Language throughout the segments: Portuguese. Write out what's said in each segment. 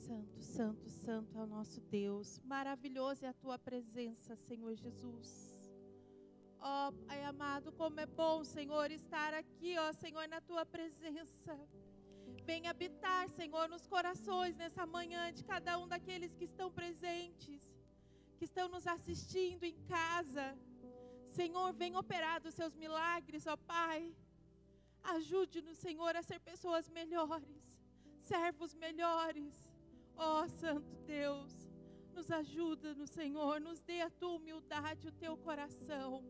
Santo, santo, santo é o nosso Deus. Maravilhosa é a tua presença, Senhor Jesus. Ó, Pai amado, como é bom, Senhor, estar aqui, ó Senhor, na tua presença. Vem habitar, Senhor, nos corações nessa manhã de cada um daqueles que estão presentes, que estão nos assistindo em casa. Senhor, vem operar dos seus milagres, ó Pai. Ajude-nos, Senhor, a ser pessoas melhores, servos melhores. Ó Santo Deus, nos ajuda, Senhor, nos dê a tua humildade, o teu coração.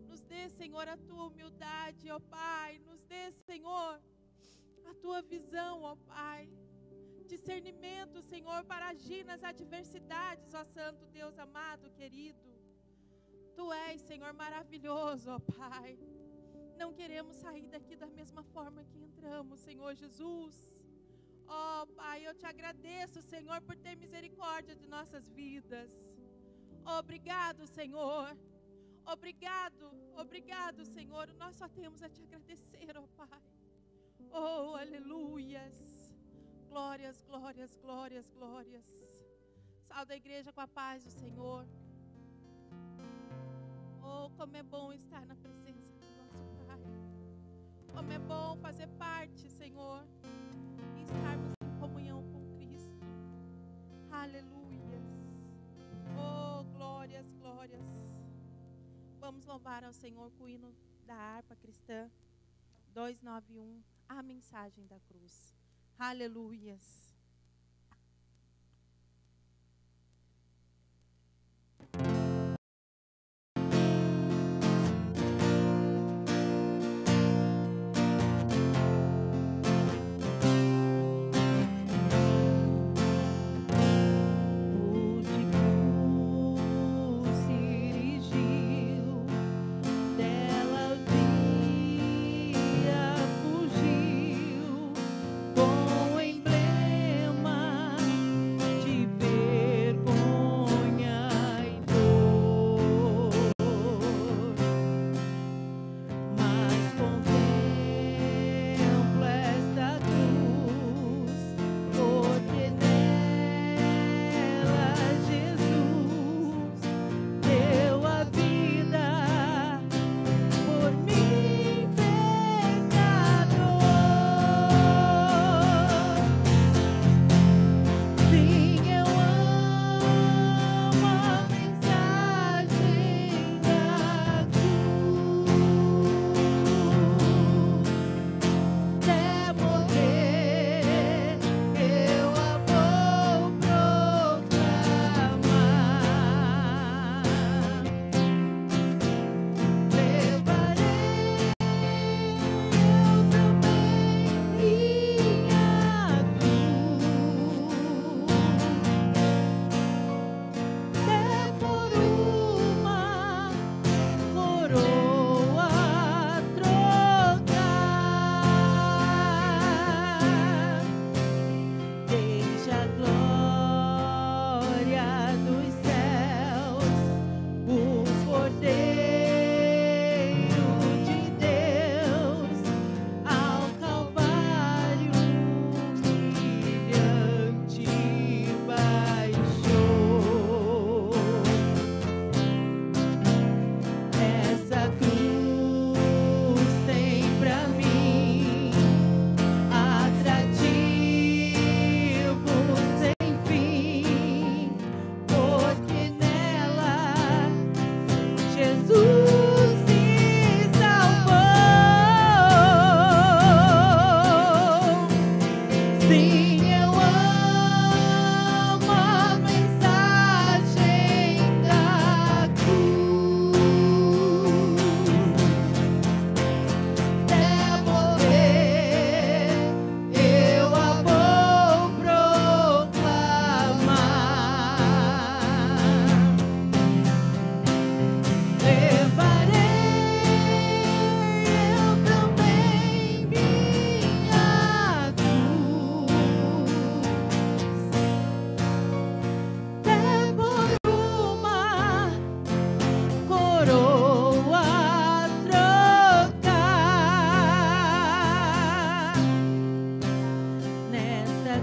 Nos dê, Senhor, a tua humildade, ó Pai. Nos dê, Senhor, a tua visão, ó Pai. Discernimento, Senhor, para agir nas adversidades, ó Santo Deus amado, querido. Tu és, Senhor, maravilhoso, ó Pai. Não queremos sair daqui da mesma forma que entramos, Senhor Jesus. Ó Pai, eu te agradeço, Senhor, por ter misericórdia de nossas vidas. Obrigado, Senhor. Obrigado, obrigado, Senhor. Nós só temos a te agradecer, ó Pai. Oh, aleluias. Glórias, glórias, glórias, glórias. Salve a igreja com a paz do Senhor. Oh, como é bom estar na presença do nosso Pai. Como é bom fazer parte, Senhor, e estarmos em comunhão com Cristo. Aleluias. Oh, glórias, glórias. Vamos louvar ao Senhor com o hino da harpa cristã 291, a mensagem da cruz. Aleluias.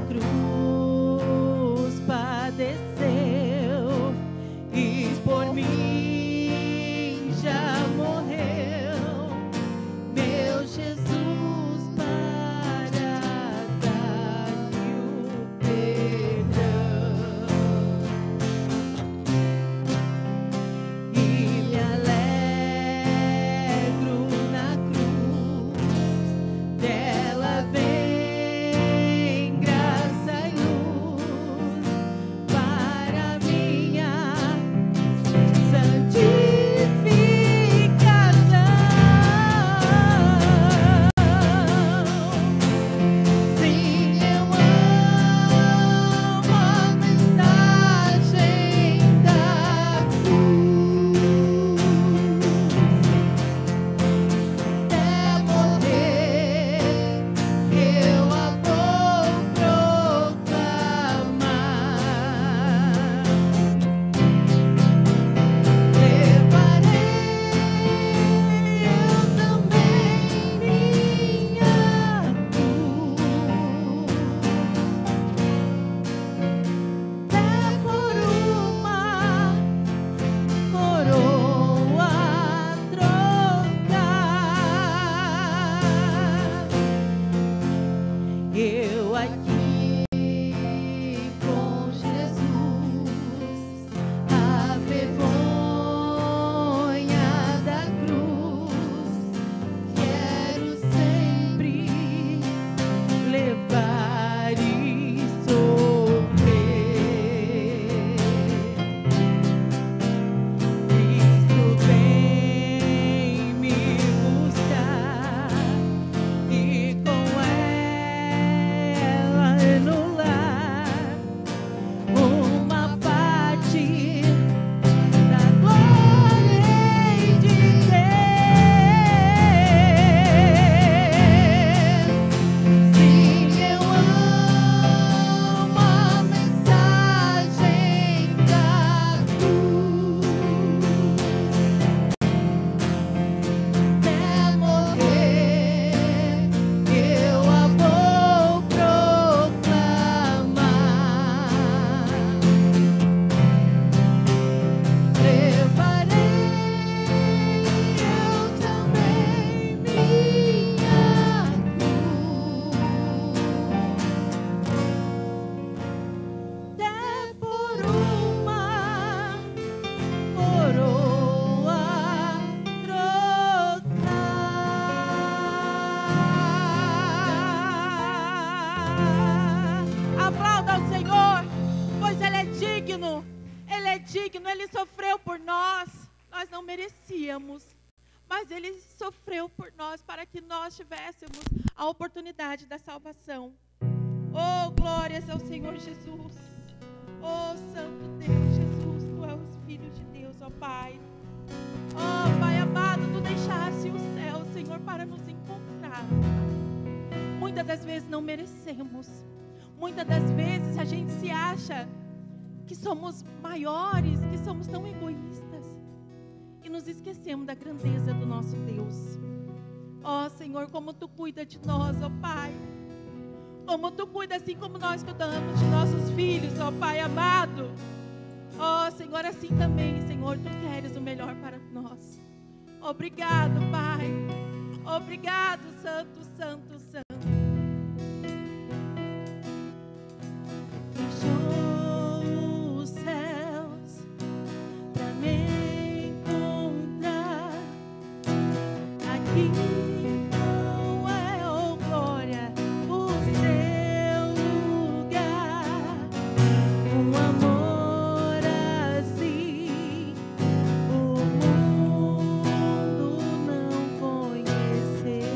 cruz. digno, Ele sofreu por nós. Nós não merecíamos, mas Ele sofreu por nós para que nós tivéssemos a oportunidade da salvação. Oh, glórias ao Senhor Jesus. Oh, Santo Deus, Jesus, Tu és o Filho de Deus, ó Pai. Oh, Pai amado, Tu deixaste o céu, Senhor, para nos encontrar. Muitas das vezes não merecemos. Muitas das vezes a gente se acha que somos maiores, que somos tão egoístas. E nos esquecemos da grandeza do nosso Deus. Ó Senhor, como Tu cuida de nós, ó Pai. Como Tu cuida assim como nós cuidamos de nossos filhos, ó Pai amado. Ó Senhor, assim também, Senhor, Tu queres o melhor para nós. Obrigado, Pai. Obrigado, Santo, Santo, Santo. Fechou os céus pra me encontrar aqui. Não é, oh glória, o seu lugar. Um amor assim o mundo não conheceu.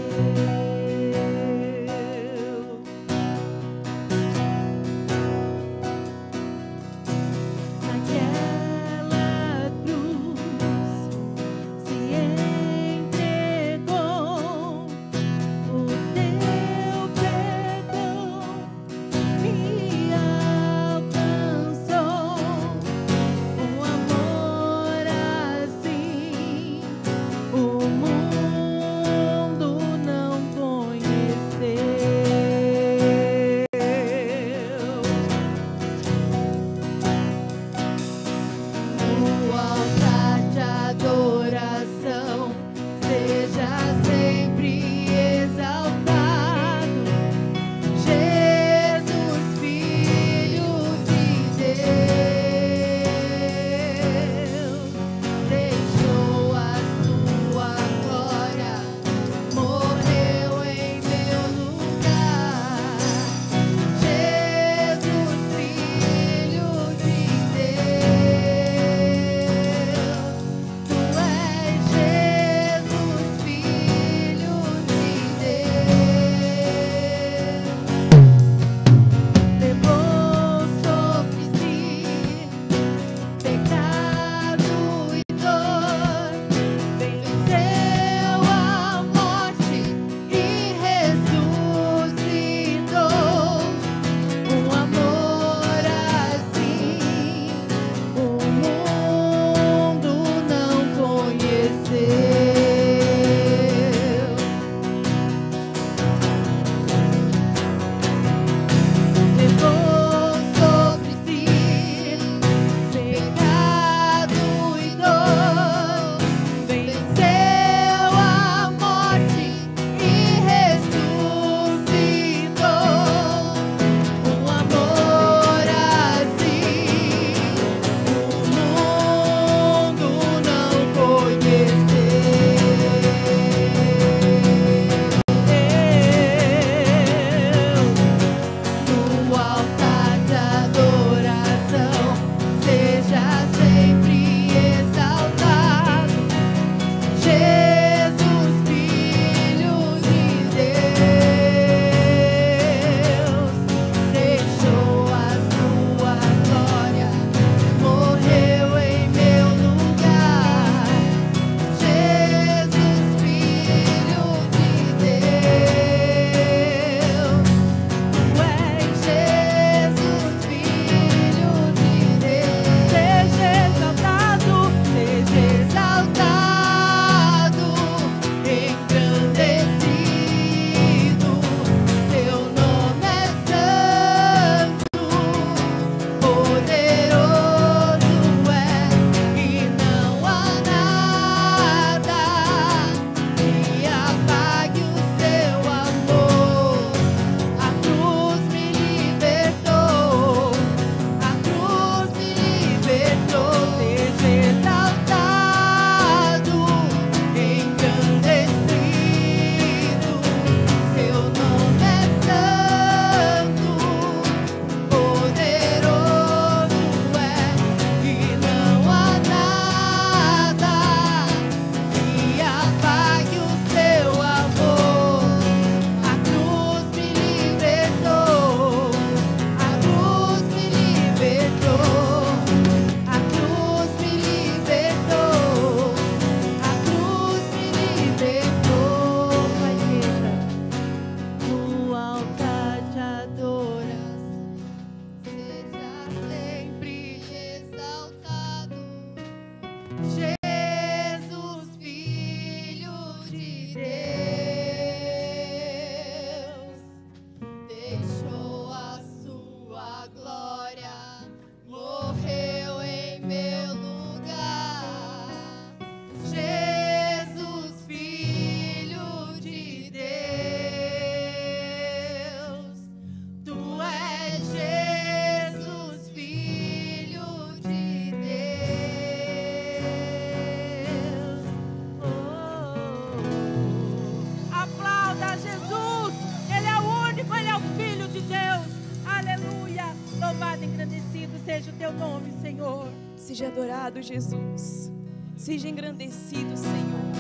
seja o teu nome, Senhor. Seja adorado, Jesus. Seja engrandecido, Senhor.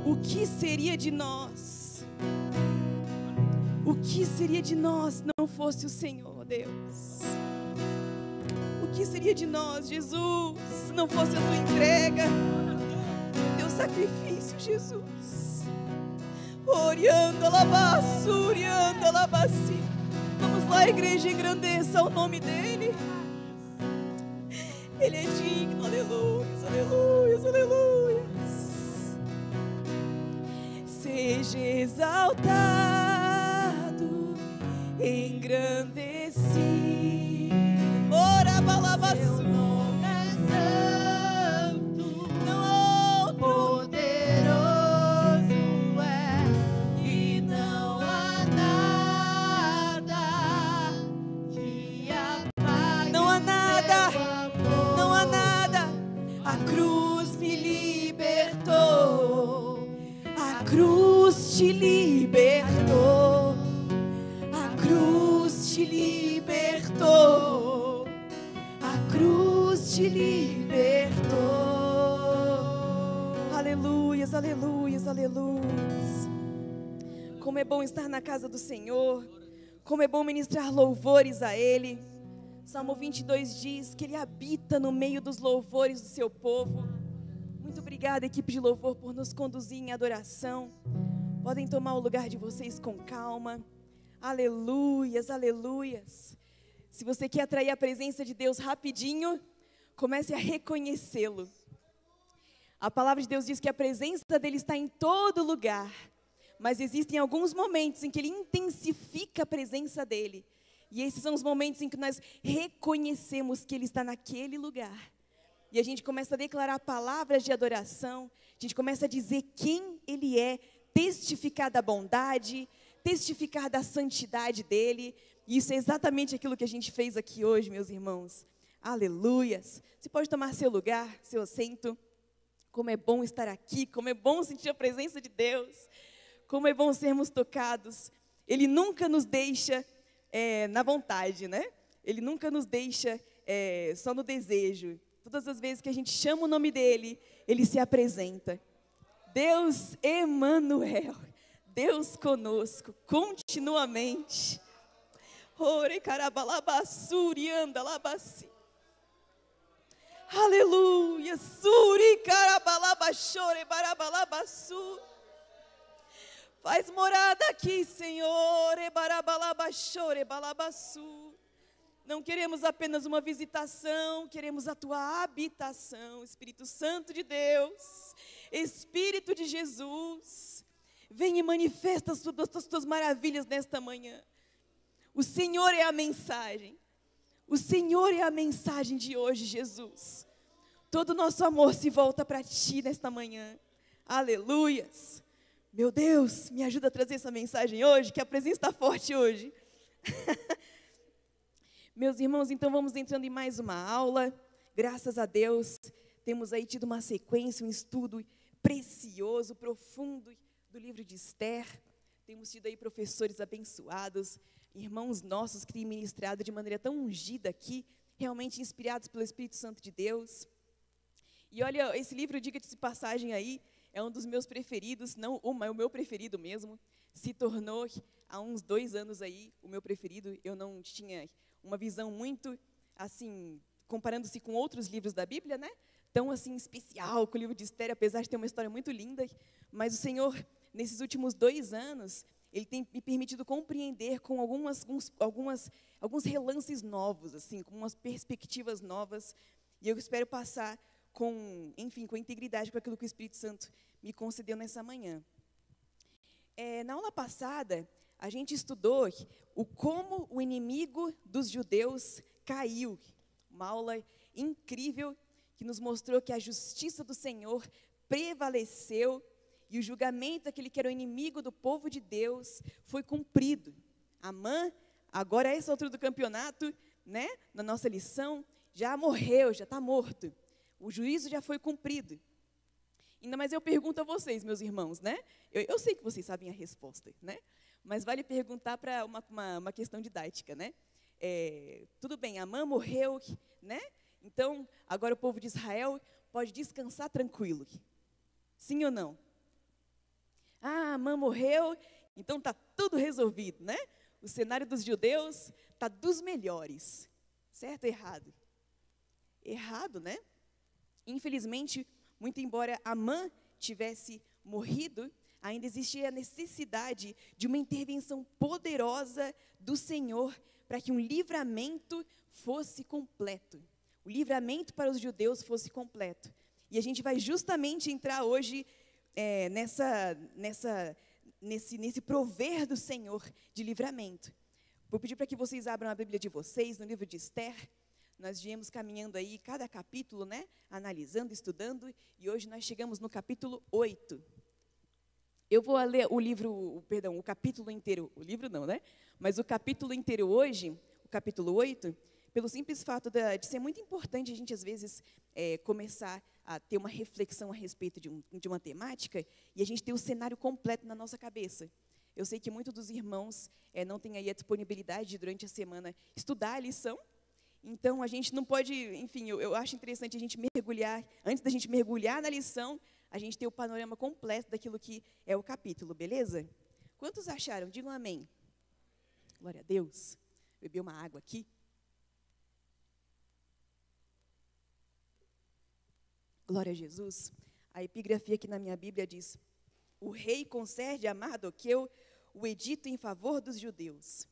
O que seria de nós? O que seria de nós se não fosse o Senhor, Deus? O que seria de nós, Jesus, se não fosse a tua entrega, o teu sacrifício, Jesus? Orianda labaço, orianda labassi. Vamos lá, igreja, engrandeça o nome dele. Ele é digno, aleluias, aleluias, aleluias. Seja exaltado, engrandecido. Ora, balabassu. Seu nome é santo, poderoso é, e não há nada que apague Não há nada, teu amor. não há nada. A cruz me libertou. A cruz te libertou. A cruz te libertou. A cruz te libertou. Aleluias, aleluias, aleluias. Como é bom estar na casa do Senhor. Como é bom ministrar louvores a Ele. Salmo 22 diz que Ele habita no meio dos louvores do seu povo. Muito obrigada, equipe de louvor, por nos conduzir em adoração. Podem tomar o lugar de vocês com calma. Aleluias, aleluias. Se você quer atrair a presença de Deus rapidinho, comece a reconhecê-lo. A palavra de Deus diz que a presença dele está em todo lugar. Mas existem alguns momentos em que ele intensifica a presença dele. E esses são os momentos em que nós reconhecemos que ele está naquele lugar. E a gente começa a declarar palavras de adoração. A gente começa a dizer quem ele é, testificar da bondade, testificar da santidade dele. E isso é exatamente aquilo que a gente fez aqui hoje, meus irmãos. Aleluias. Você pode tomar seu lugar, seu assento. Como é bom estar aqui, como é bom sentir a presença de Deus. Como é bom sermos tocados. Ele nunca nos deixa na vontade, né? Ele nunca nos deixa só no desejo. Todas as vezes que a gente chama o nome dele, ele se apresenta. Deus Emanuel, Deus conosco, continuamente. Ore carabalabasuri anda labassi. Aleluia, suri carabalabachore barabalabassu. Faz morada aqui, Senhor, ebarabalabachore balabassu. Não queremos apenas uma visitação, queremos a tua habitação, Espírito Santo de Deus, Espírito de Jesus, vem e manifesta as tuas maravilhas nesta manhã. O Senhor é a mensagem, o Senhor é a mensagem de hoje, Jesus. Todo o nosso amor se volta para ti nesta manhã, aleluias. Meu Deus, me ajuda a trazer essa mensagem hoje, que a presença está forte hoje. Meus irmãos, então vamos entrando em mais uma aula. Graças a Deus, temos aí tido uma sequência, um estudo precioso, profundo do livro de Esther. Temos tido aí professores abençoados, irmãos nossos que têm ministrado de maneira tão ungida aqui, realmente inspirados pelo Espírito Santo de Deus. E olha, esse livro, diga-se de passagem aí, é um dos meus preferidos, é o meu preferido mesmo. Se tornou, há uns 2 anos aí, o meu preferido. Eu não tinha uma visão muito, assim, comparando-se com outros livros da Bíblia, né? Tão, assim, especial com o livro de Esther, apesar de ter uma história muito linda. Mas o Senhor, nesses últimos 2 anos, Ele tem me permitido compreender com alguns relances novos, assim, com umas perspectivas novas. E eu espero passar com integridade para aquilo que o Espírito Santo me concedeu nessa manhã. Na aula passada, a gente estudou como o inimigo dos judeus caiu. Uma aula incrível que nos mostrou que a justiça do Senhor prevaleceu e o julgamento daquele que era o inimigo do povo de Deus foi cumprido. Amã, agora a essa altura do campeonato, né, na nossa lição, já morreu, já está morto. O juízo já foi cumprido. Ainda mais eu pergunto a vocês, meus irmãos, né? Eu sei que vocês sabem a resposta, né? Mas vale perguntar para uma questão didática, né? tudo bem, Amã morreu, né? Então, agora o povo de Israel pode descansar tranquilo. Sim ou não? Ah, Amã morreu, então está tudo resolvido, né? O cenário dos judeus está dos melhores. Certo ou errado? Errado, né? Infelizmente, muito embora Amã tivesse morrido, ainda existia a necessidade de uma intervenção poderosa do Senhor para que um livramento fosse completo. O livramento para os judeus fosse completo. E a gente vai justamente entrar hoje nesse prover do Senhor de livramento. Vou pedir para que vocês abram a Bíblia de vocês no livro de Esther. Nós viemos caminhando aí cada capítulo, né? Analisando, estudando, e hoje nós chegamos no capítulo 8. Eu vou ler o capítulo inteiro, o livro não, né? Mas o capítulo inteiro hoje, o capítulo 8, pelo simples fato de ser muito importante a gente, às vezes, começar a ter uma reflexão a respeito de uma temática e a gente ter o cenário completo na nossa cabeça. Eu sei que muitos dos irmãos não têm aí a disponibilidade de, durante a semana, estudar a lição. Então, a gente não pode, enfim, eu acho interessante a gente mergulhar, antes da gente mergulhar na lição, a gente ter o panorama completo daquilo que é o capítulo, beleza? Quantos acharam? Digam amém. Glória a Deus. Beber uma água aqui. Glória a Jesus. A epigrafia aqui na minha Bíblia diz: o rei concede a Mardoqueu o edito em favor dos judeus.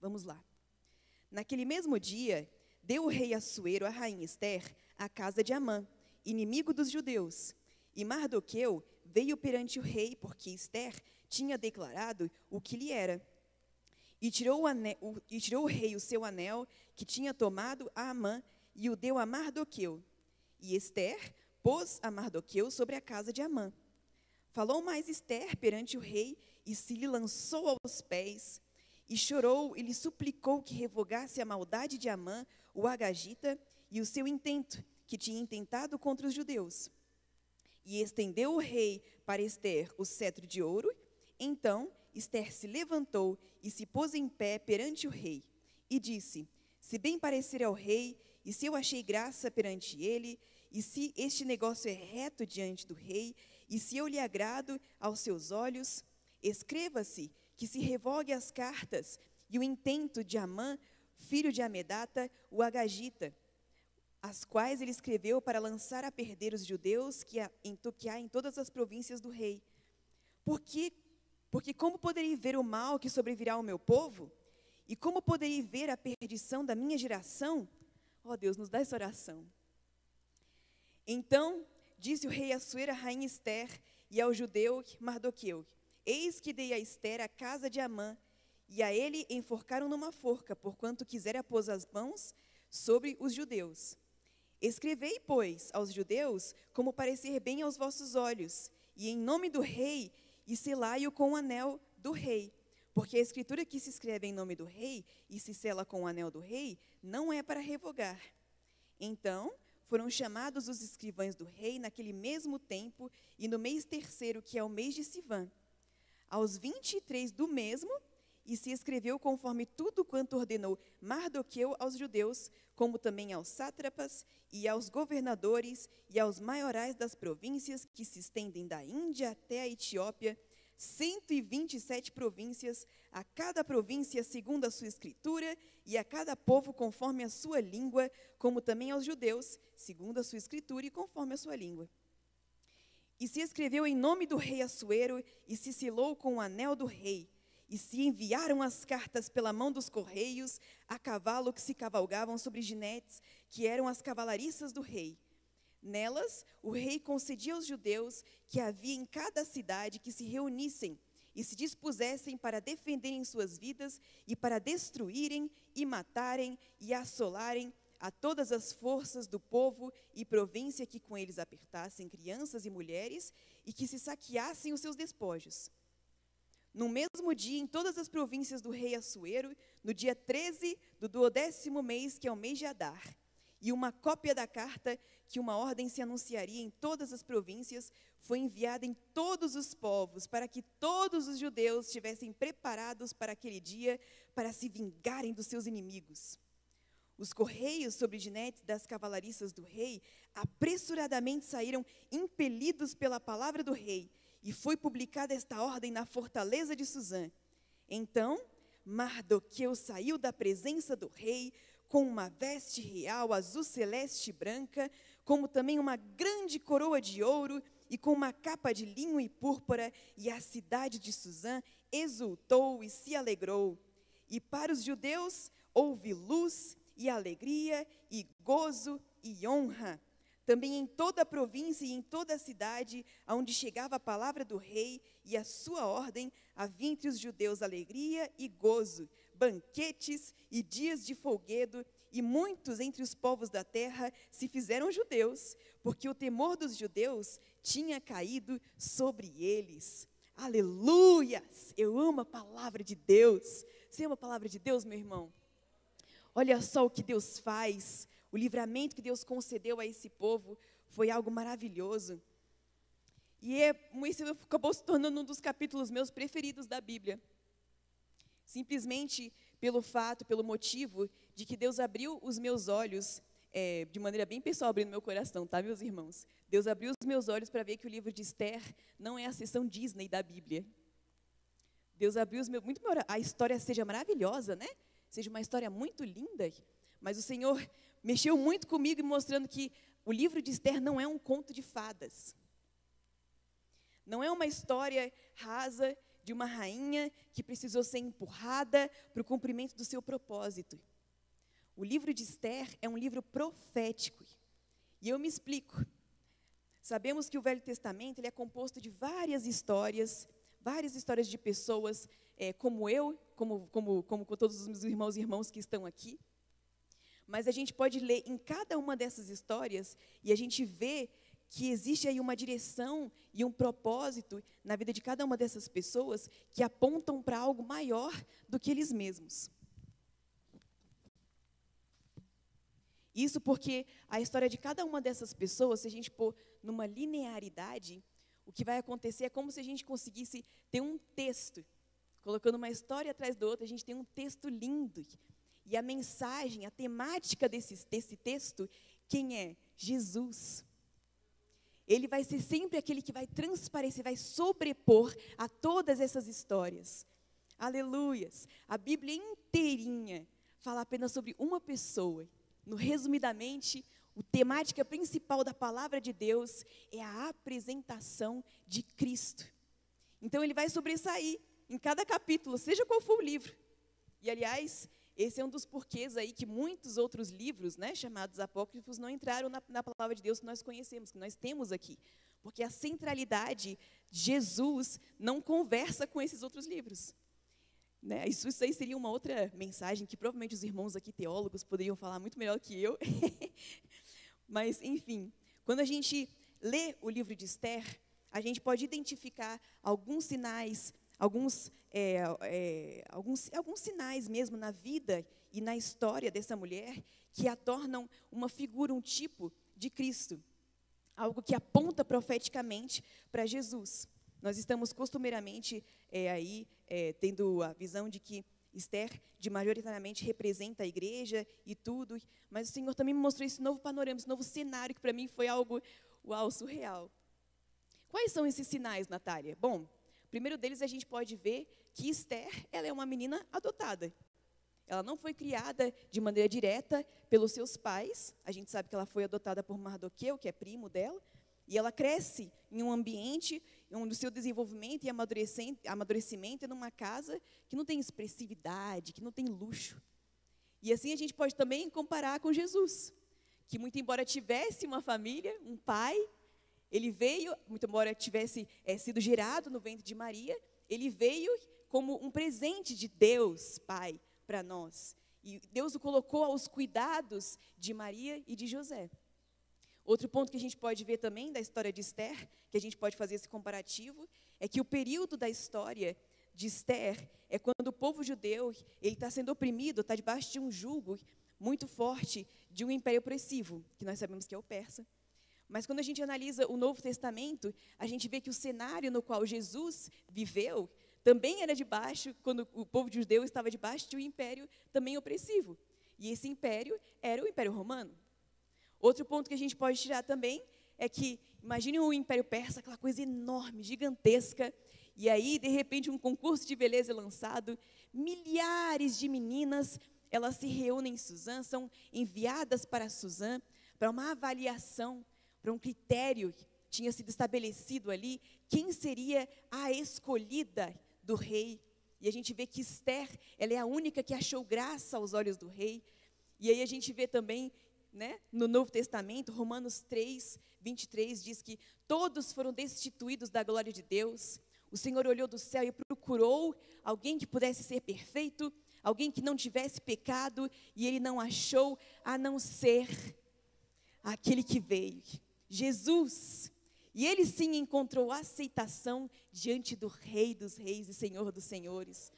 Vamos lá. Naquele mesmo dia, deu o rei Assuero a rainha Esther à casa de Amã, inimigo dos judeus. E Mardoqueu veio perante o rei, porque Esther tinha declarado o que lhe era. E tirou o rei o seu anel, que tinha tomado a Amã, e o deu a Mardoqueu. E Esther pôs a Mardoqueu sobre a casa de Amã. Falou mais Esther perante o rei, e se lhe lançou aos pés, e chorou e lhe suplicou que revogasse a maldade de Amã, o agagita, e o seu intento, que tinha intentado contra os judeus. E estendeu o rei para Esther o cetro de ouro. Então Esther se levantou e se pôs em pé perante o rei, e disse: se bem parecer ao rei, e se eu achei graça perante ele, e se este negócio é reto diante do rei, e se eu lhe agrado aos seus olhos, escreva-se que se revogue as cartas e o intento de Amã, filho de Amedata, o agagita, as quais ele escreveu para lançar a perder os judeus que há em todas as províncias do rei. Porque como poderei ver o mal que sobrevirá ao meu povo? E como poderei ver a perdição da minha geração? Ó Deus, nos dá essa oração. Então disse o rei Assuero à rainha Esther e ao judeu Mardoqueu: eis que dei a Esther a casa de Amã, e a ele enforcaram numa forca, porquanto quisera pôr as mãos sobre os judeus. Escrevei, pois, aos judeus, como parecer bem aos vossos olhos, e em nome do rei, e selai-o com o anel do rei. Porque a escritura que se escreve em nome do rei, e se sela com o anel do rei, não é para revogar. Então foram chamados os escrivães do rei naquele mesmo tempo, e no mês terceiro, que é o mês de Sivã, aos 23 do mesmo, e se escreveu conforme tudo quanto ordenou Mardoqueu aos judeus, como também aos sátrapas, e aos governadores, e aos maiorais das províncias que se estendem da Índia até a Etiópia, 127 províncias, a cada província segundo a sua escritura, e a cada povo conforme a sua língua, como também aos judeus, segundo a sua escritura e conforme a sua língua. E se escreveu em nome do rei Assuero, e se selou com o anel do rei. E se enviaram as cartas pela mão dos correios, a cavalo que se cavalgavam sobre jinetes, que eram as cavalariças do rei. Nelas, o rei concedia aos judeus que havia em cada cidade que se reunissem e se dispusessem para defenderem suas vidas e para destruírem e matarem e assolarem a todas as forças do povo e província que com eles apertassem crianças e mulheres e que se saqueassem os seus despojos. No mesmo dia, em todas as províncias do rei Assuero, no dia 13 do 12º mês, que é o mês de Adar, e uma cópia da carta que uma ordem se anunciaria em todas as províncias foi enviada em todos os povos, para que todos os judeus estivessem preparados para aquele dia, para se vingarem dos seus inimigos. Os correios sobre jinetes das cavalariças do rei apressuradamente saíram impelidos pela palavra do rei, e foi publicada esta ordem na fortaleza de Suzã. Então, Mardoqueu saiu da presença do rei com uma veste real azul celeste e branca, como também uma grande coroa de ouro e com uma capa de linho e púrpura, e a cidade de Suzã exultou e se alegrou. E para os judeus houve luz e alegria e gozo e honra. Também em toda a província e em toda a cidade, aonde chegava a palavra do rei e a sua ordem, havia entre os judeus alegria e gozo, banquetes e dias de folguedo, e muitos entre os povos da terra se fizeram judeus, porque o temor dos judeus tinha caído sobre eles. Aleluias! Eu amo a palavra de Deus. Você ama a palavra de Deus, meu irmão? Olha só o que Deus faz. O livramento que Deus concedeu a esse povo foi algo maravilhoso. E esse acabou se tornando um dos capítulos meus preferidos da Bíblia. Simplesmente pelo motivo de que Deus abriu os meus olhos, de maneira bem pessoal, abrindo meu coração, tá, meus irmãos? Deus abriu os meus olhos para ver que o livro de Esther não é a seção Disney da Bíblia. Deus abriu os meus... a história seja maravilhosa, né? Seja uma história muito linda, mas o Senhor mexeu muito comigo, mostrando que o livro de Esther não é um conto de fadas. Não é uma história rasa de uma rainha que precisou ser empurrada para o cumprimento do seu propósito. O livro de Esther é um livro profético. E eu me explico. Sabemos que o Velho Testamento ele é composto de várias histórias de pessoas como eu, como todos os meus irmãos e irmãs que estão aqui. Mas a gente pode ler em cada uma dessas histórias e a gente vê que existe aí uma direção e um propósito na vida de cada uma dessas pessoas que apontam para algo maior do que eles mesmos. Isso porque a história de cada uma dessas pessoas, se a gente pôr numa linearidade, o que vai acontecer é como se a gente conseguisse ter um texto, colocando uma história atrás da outra, a gente tem um texto lindo. E a mensagem, a temática desse texto, quem é? Jesus. Ele vai ser sempre aquele que vai transparecer, vai sobrepor a todas essas histórias. Aleluias! A Bíblia inteirinha fala apenas sobre uma pessoa. Resumidamente, a temática principal da palavra de Deus é a apresentação de Cristo. Então, ele vai sobressair em cada capítulo, seja qual for o livro. E, aliás, esse é um dos porquês aí que muitos outros livros, né, chamados apócrifos, não entraram na palavra de Deus que nós conhecemos, que nós temos aqui. Porque a centralidade de Jesus não conversa com esses outros livros. Né? Isso aí seria uma outra mensagem que provavelmente os irmãos aqui teólogos poderiam falar muito melhor que eu. Mas, enfim, quando a gente lê o livro de Esther, a gente pode identificar alguns sinais, alguns sinais mesmo na vida e na história dessa mulher que a tornam uma figura, um tipo de Cristo. Algo que aponta profeticamente para Jesus. Nós estamos costumeiramente tendo a visão de que Esther, majoritariamente, representa a igreja e tudo, mas o Senhor também me mostrou esse novo panorama, esse novo cenário, que para mim foi algo, uau, surreal. Quais são esses sinais, Natália? Bom, o primeiro deles a gente pode ver que Esther, ela é uma menina adotada. Ela não foi criada de maneira direta pelos seus pais, a gente sabe que ela foi adotada por Mardoqueu, que é primo dela, e ela cresce em um ambiente onde o seu desenvolvimento e amadurecimento é numa casa que não tem expressividade, que não tem luxo. E assim a gente pode também comparar com Jesus, que muito embora tivesse uma família, um pai, ele veio, muito embora tivesse sido gerado no ventre de Maria, ele veio como um presente de Deus, Pai, para nós. E Deus o colocou aos cuidados de Maria e de José. Outro ponto que a gente pode ver também da história de Esther, que a gente pode fazer esse comparativo, é que o período da história de Esther é quando o povo judeu ele está sendo oprimido, está debaixo de um jugo muito forte de um império opressivo, que nós sabemos que é o persa. Mas quando a gente analisa o Novo Testamento, a gente vê que o cenário no qual Jesus viveu também era debaixo, quando o povo judeu estava debaixo de um império também opressivo. E esse império era o Império Romano. Outro ponto que a gente pode tirar também é que, imagine o Império Persa, aquela coisa enorme, gigantesca, e aí, de repente, um concurso de beleza é lançado, milhares de meninas, elas se reúnem em Suzã, são enviadas para Suzã, para uma avaliação, para um critério que tinha sido estabelecido ali, quem seria a escolhida do rei. E a gente vê que Esther, ela é a única que achou graça aos olhos do rei. E aí a gente vê também, né, no Novo Testamento, Romanos 3, 23, diz que todos foram destituídos da glória de Deus. O Senhor olhou do céu e procurou alguém que pudesse ser perfeito, alguém que não tivesse pecado, e ele não achou, a não ser aquele que veio, Jesus. E ele sim encontrou aceitação diante do Rei dos Reis e Senhor dos Senhores.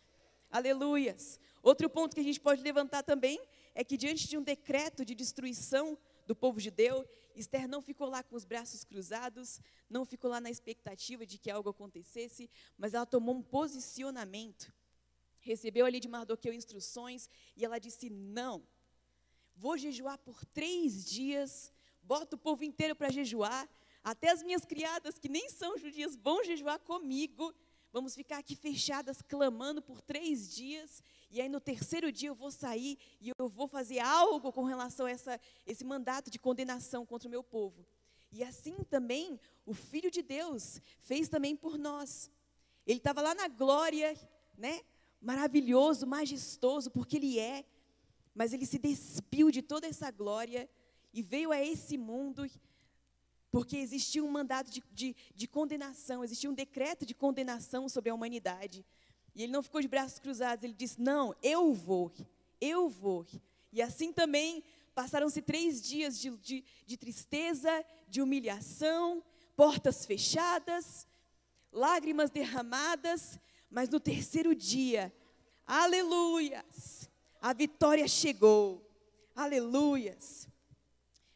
Aleluias. Outro ponto que a gente pode levantar também é que diante de um decreto de destruição do povo judeu, Esther não ficou lá com os braços cruzados, não ficou lá na expectativa de que algo acontecesse, mas ela tomou um posicionamento, recebeu ali de Mardoqueu instruções, e ela disse: não, vou jejuar por 3 dias, boto o povo inteiro para jejuar, até as minhas criadas, que nem são judias, vão jejuar comigo. Vamos ficar aqui fechadas, clamando por 3 dias. E aí no 3º dia eu vou sair e eu vou fazer algo com relação a esse mandato de condenação contra o meu povo. E assim também o Filho de Deus fez também por nós. Ele estava lá na glória, né? Maravilhoso, majestoso, porque Ele é. Mas Ele se despiu de toda essa glória e veio a esse mundo, porque existia um mandato de condenação, existia um decreto de condenação sobre a humanidade. E ele não ficou de braços cruzados, ele disse: não, eu vou. E assim também passaram-se 3 dias de tristeza, de humilhação, portas fechadas, lágrimas derramadas, mas no 3º dia, aleluias, a vitória chegou, aleluias.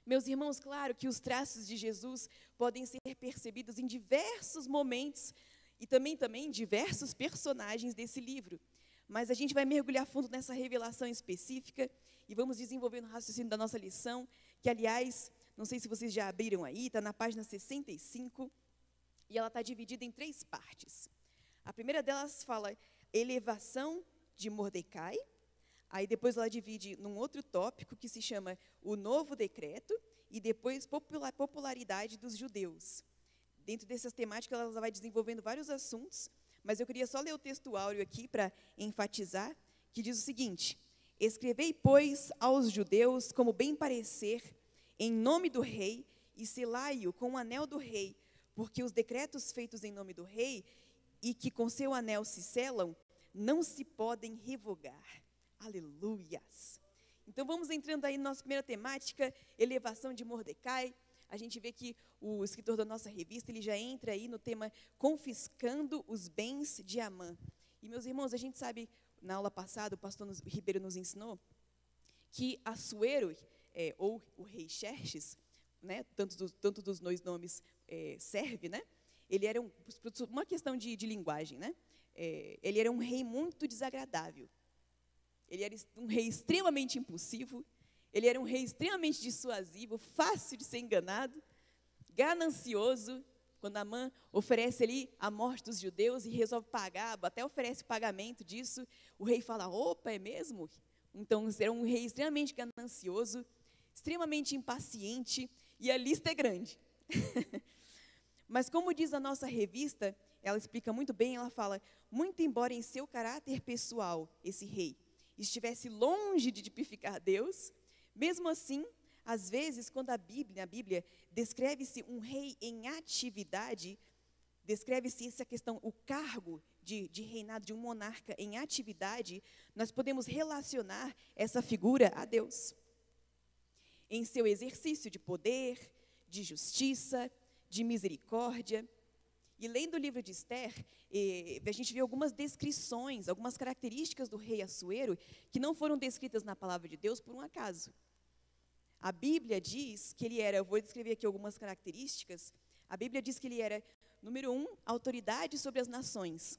Meus irmãos, claro que os traços de Jesus podem ser percebidos em diversos momentos e também em diversos personagens desse livro. Mas a gente vai mergulhar fundo nessa revelação específica e vamos desenvolver no raciocínio da nossa lição, que, aliás, não sei se vocês já abriram aí, está na página 65, e ela está dividida em 3 partes. A primeira delas fala elevação de Mordecai. Aí depois ela divide num outro tópico que se chama o novo decreto e depois popularidade dos judeus. Dentro dessas temáticas ela vai desenvolvendo vários assuntos, mas eu queria só ler o texto áureo aqui para enfatizar, que diz o seguinte: escrevei, pois, aos judeus como bem parecer, em nome do rei, e selai-o com o anel do rei, porque os decretos feitos em nome do rei, e que com seu anel se selam, não se podem revogar. Aleluias! Então vamos entrando aí na nossa primeira temática, elevação de Mordecai. A gente vê que o escritor da nossa revista, ele já entra aí no tema confiscando os bens de Amã. E meus irmãos, a gente sabe, na aula passada, o pastor Ribeiro nos ensinou que Assuero, ou o rei Xerxes, né, tanto dos 2 nomes serve, né? Ele era uma questão de linguagem, né? Ele era um rei muito desagradável. Ele era um rei extremamente impulsivo, ele era um rei extremamente dissuasivo, fácil de ser enganado, ganancioso. Quando Amã oferece ali a morte dos judeus e resolve pagar, até oferece o pagamento disso, o rei fala: opa, é mesmo? Então, era um rei extremamente ganancioso, extremamente impaciente, e a lista é grande. Mas como diz a nossa revista, ela explica muito bem, ela fala: muito embora em seu caráter pessoal, esse rei estivesse longe de tipificar Deus, mesmo assim, às vezes, quando na Bíblia descreve-se um rei em atividade, descreve-se essa questão, o cargo de reinado de um monarca em atividade, nós podemos relacionar essa figura a Deus. Em seu exercício de poder, de justiça, de misericórdia. E lendo o livro de Esther, a gente vê algumas descrições, algumas características do rei Assuero que não foram descritas na palavra de Deus por um acaso. A Bíblia diz que ele era, eu vou descrever aqui algumas características, a Bíblia diz que ele era, número 1, autoridade sobre as nações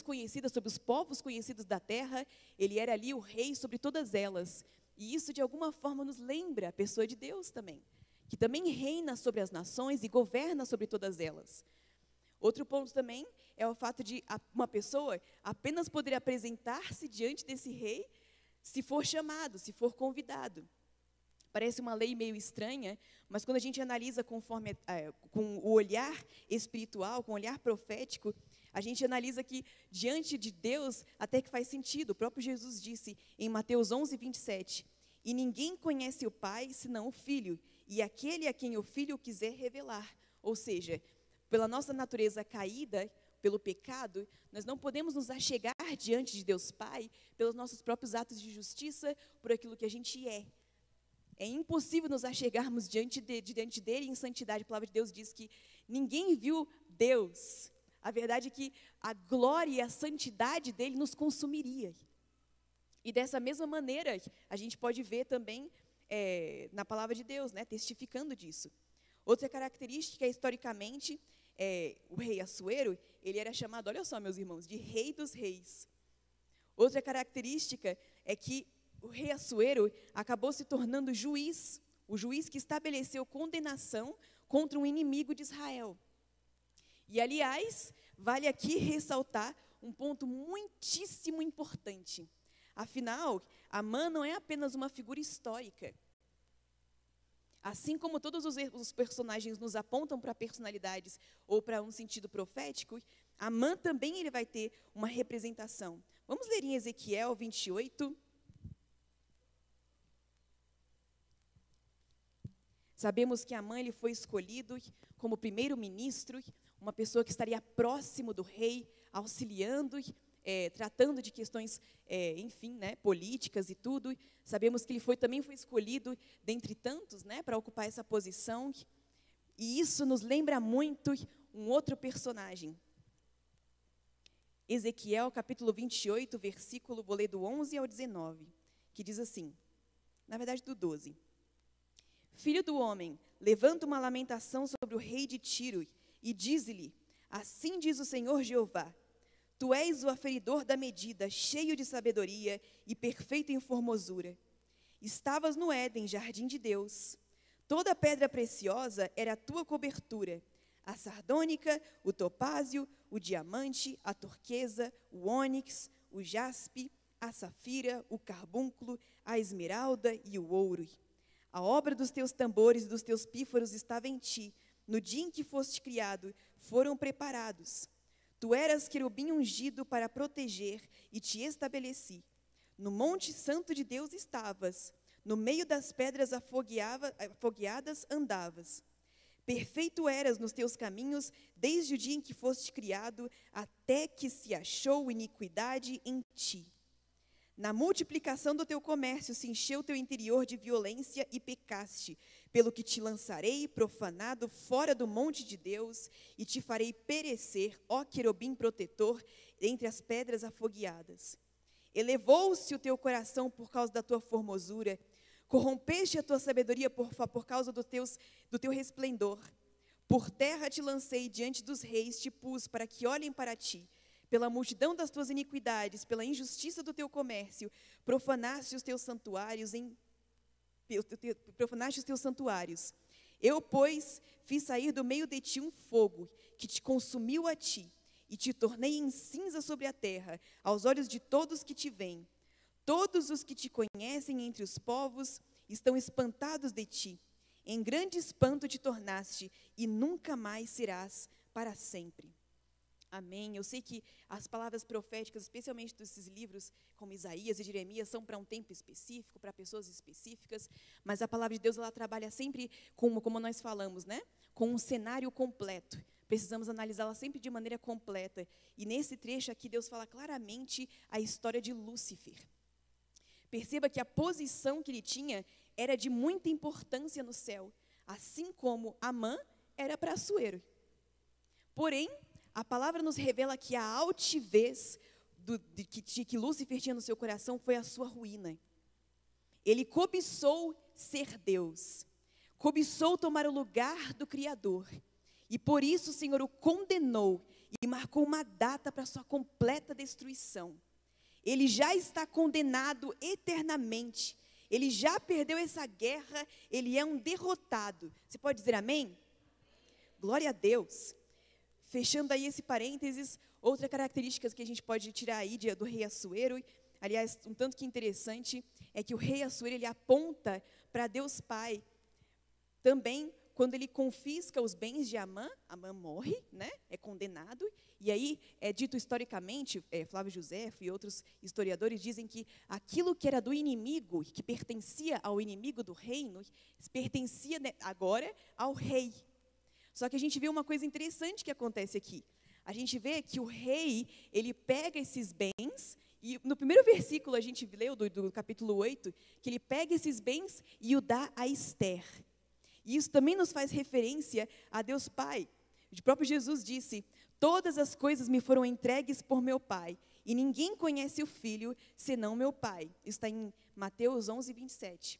conhecidas, sobre os povos conhecidos da terra, ele era ali o rei sobre todas elas. E isso, de alguma forma, nos lembra a pessoa de Deus também, que também reina sobre as nações e governa sobre todas elas. Outro ponto também é o fato de uma pessoa apenas poder apresentar-se diante desse rei se for chamado, se for convidado. Parece uma lei meio estranha, mas quando a gente analisa com o olhar espiritual, com o olhar profético, a gente analisa que diante de Deus até que faz sentido. O próprio Jesus disse em Mateus 11, 27, e ninguém conhece o Pai senão o Filho, e aquele a quem o Filho quiser revelar. Ou seja, pela nossa natureza caída, pelo pecado, nós não podemos nos achegar diante de Deus Pai pelos nossos próprios atos de justiça, por aquilo que a gente é. É impossível nos achegarmos diante dele em santidade. A palavra de Deus diz que ninguém viu Deus. A verdade é que a glória e a santidade dele nos consumiria. E dessa mesma maneira, a gente pode ver também na palavra de Deus, né, testificando disso. Outra característica, historicamente, o rei Assuero, ele era chamado, olha só, meus irmãos, de rei dos reis. Outra característica é que o rei Assuero acabou se tornando juiz, o juiz que estabeleceu condenação contra um inimigo de Israel. E, aliás, vale aqui ressaltar um ponto muitíssimo importante. Afinal, Amã não é apenas uma figura histórica. Assim como todos os personagens nos apontam para personalidades ou para um sentido profético, Amã também ele vai ter uma representação. Vamos ler em Ezequiel 28. Sabemos que Amã ele foi escolhido como primeiro-ministro, uma pessoa que estaria próximo do rei, auxiliando, tratando de questões, enfim, né, políticas e tudo. Sabemos que ele também foi escolhido dentre tantos, né, para ocupar essa posição. E isso nos lembra muito um outro personagem. Ezequiel, capítulo 28, versículo, vou ler do 11 ao 19, que diz assim, na verdade do 12. Filho do homem, levanta uma lamentação sobre o rei de Tiro e dize-lhe, assim diz o Senhor Jeová, tu és o aferidor da medida, cheio de sabedoria e perfeito em formosura. Estavas no Éden, jardim de Deus. Toda pedra preciosa era a tua cobertura, a sardônica, o topázio, o diamante, a turquesa, o ônix, o jaspe, a safira, o carbúnculo, a esmeralda e o ouro. A obra dos teus tambores e dos teus pífaros estava em ti. No dia em que foste criado, foram preparados. Tu eras querubim ungido para proteger e te estabeleci. No monte santo de Deus estavas. No meio das pedras afogueadas andavas. Perfeito eras nos teus caminhos, desde o dia em que foste criado, até que se achou iniquidade em ti. Na multiplicação do teu comércio se encheu teu interior de violência e pecaste, pelo que te lançarei profanado fora do monte de Deus e te farei perecer, ó querubim protetor, entre as pedras afogueadas. Elevou-se o teu coração por causa da tua formosura, corrompeste a tua sabedoria por causa do teu resplendor. Por terra te lancei diante dos reis, te pus para que olhem para ti. Pela multidão das tuas iniquidades, pela injustiça do teu comércio, profanaste os teus santuários. Eu, pois, fiz sair do meio de ti um fogo, que te consumiu a ti, e te tornei em cinza sobre a terra, aos olhos de todos que te veem. Todos os que te conhecem entre os povos estão espantados de ti. Em grande espanto te tornaste, e nunca mais serás para sempre. Amém. Eu sei que as palavras proféticas, especialmente desses livros, como Isaías e Jeremias, são para um tempo específico, para pessoas específicas, mas a palavra de Deus, ela trabalha sempre, como nós falamos, né? Com um cenário completo. Precisamos analisá-la sempre de maneira completa. E nesse trecho aqui, Deus fala claramente a história de Lúcifer. Perceba que a posição que ele tinha era de muita importância no céu, assim como Amã era para Assuero. Porém, a palavra nos revela que a altivez de que Lúcifer tinha no seu coração foi a sua ruína. Ele cobiçou ser Deus, cobiçou tomar o lugar do Criador, e por isso o Senhor o condenou e marcou uma data para a sua completa destruição. Ele já está condenado eternamente, ele já perdeu essa guerra, ele é um derrotado. Você pode dizer amém? Glória a Deus. Fechando aí esse parênteses, outra característica que a gente pode tirar aí do rei Assuero, aliás, um tanto que interessante, é que o rei Assuero, ele aponta para Deus Pai. Também, quando ele confisca os bens de Amã, Amã morre, né? É condenado, e aí é dito historicamente, Flávio Josefo e outros historiadores dizem que aquilo que era do inimigo, que pertencia ao inimigo do reino, pertencia, né, agora ao rei. Só que a gente vê uma coisa interessante que acontece aqui. A gente vê que o rei, ele pega esses bens, e no primeiro versículo a gente leu do capítulo 8, que ele pega esses bens e o dá a Ester. E isso também nos faz referência a Deus Pai. O próprio Jesus disse: todas as coisas me foram entregues por meu Pai, e ninguém conhece o Filho senão meu Pai. Isso está em Mateus 11, 27.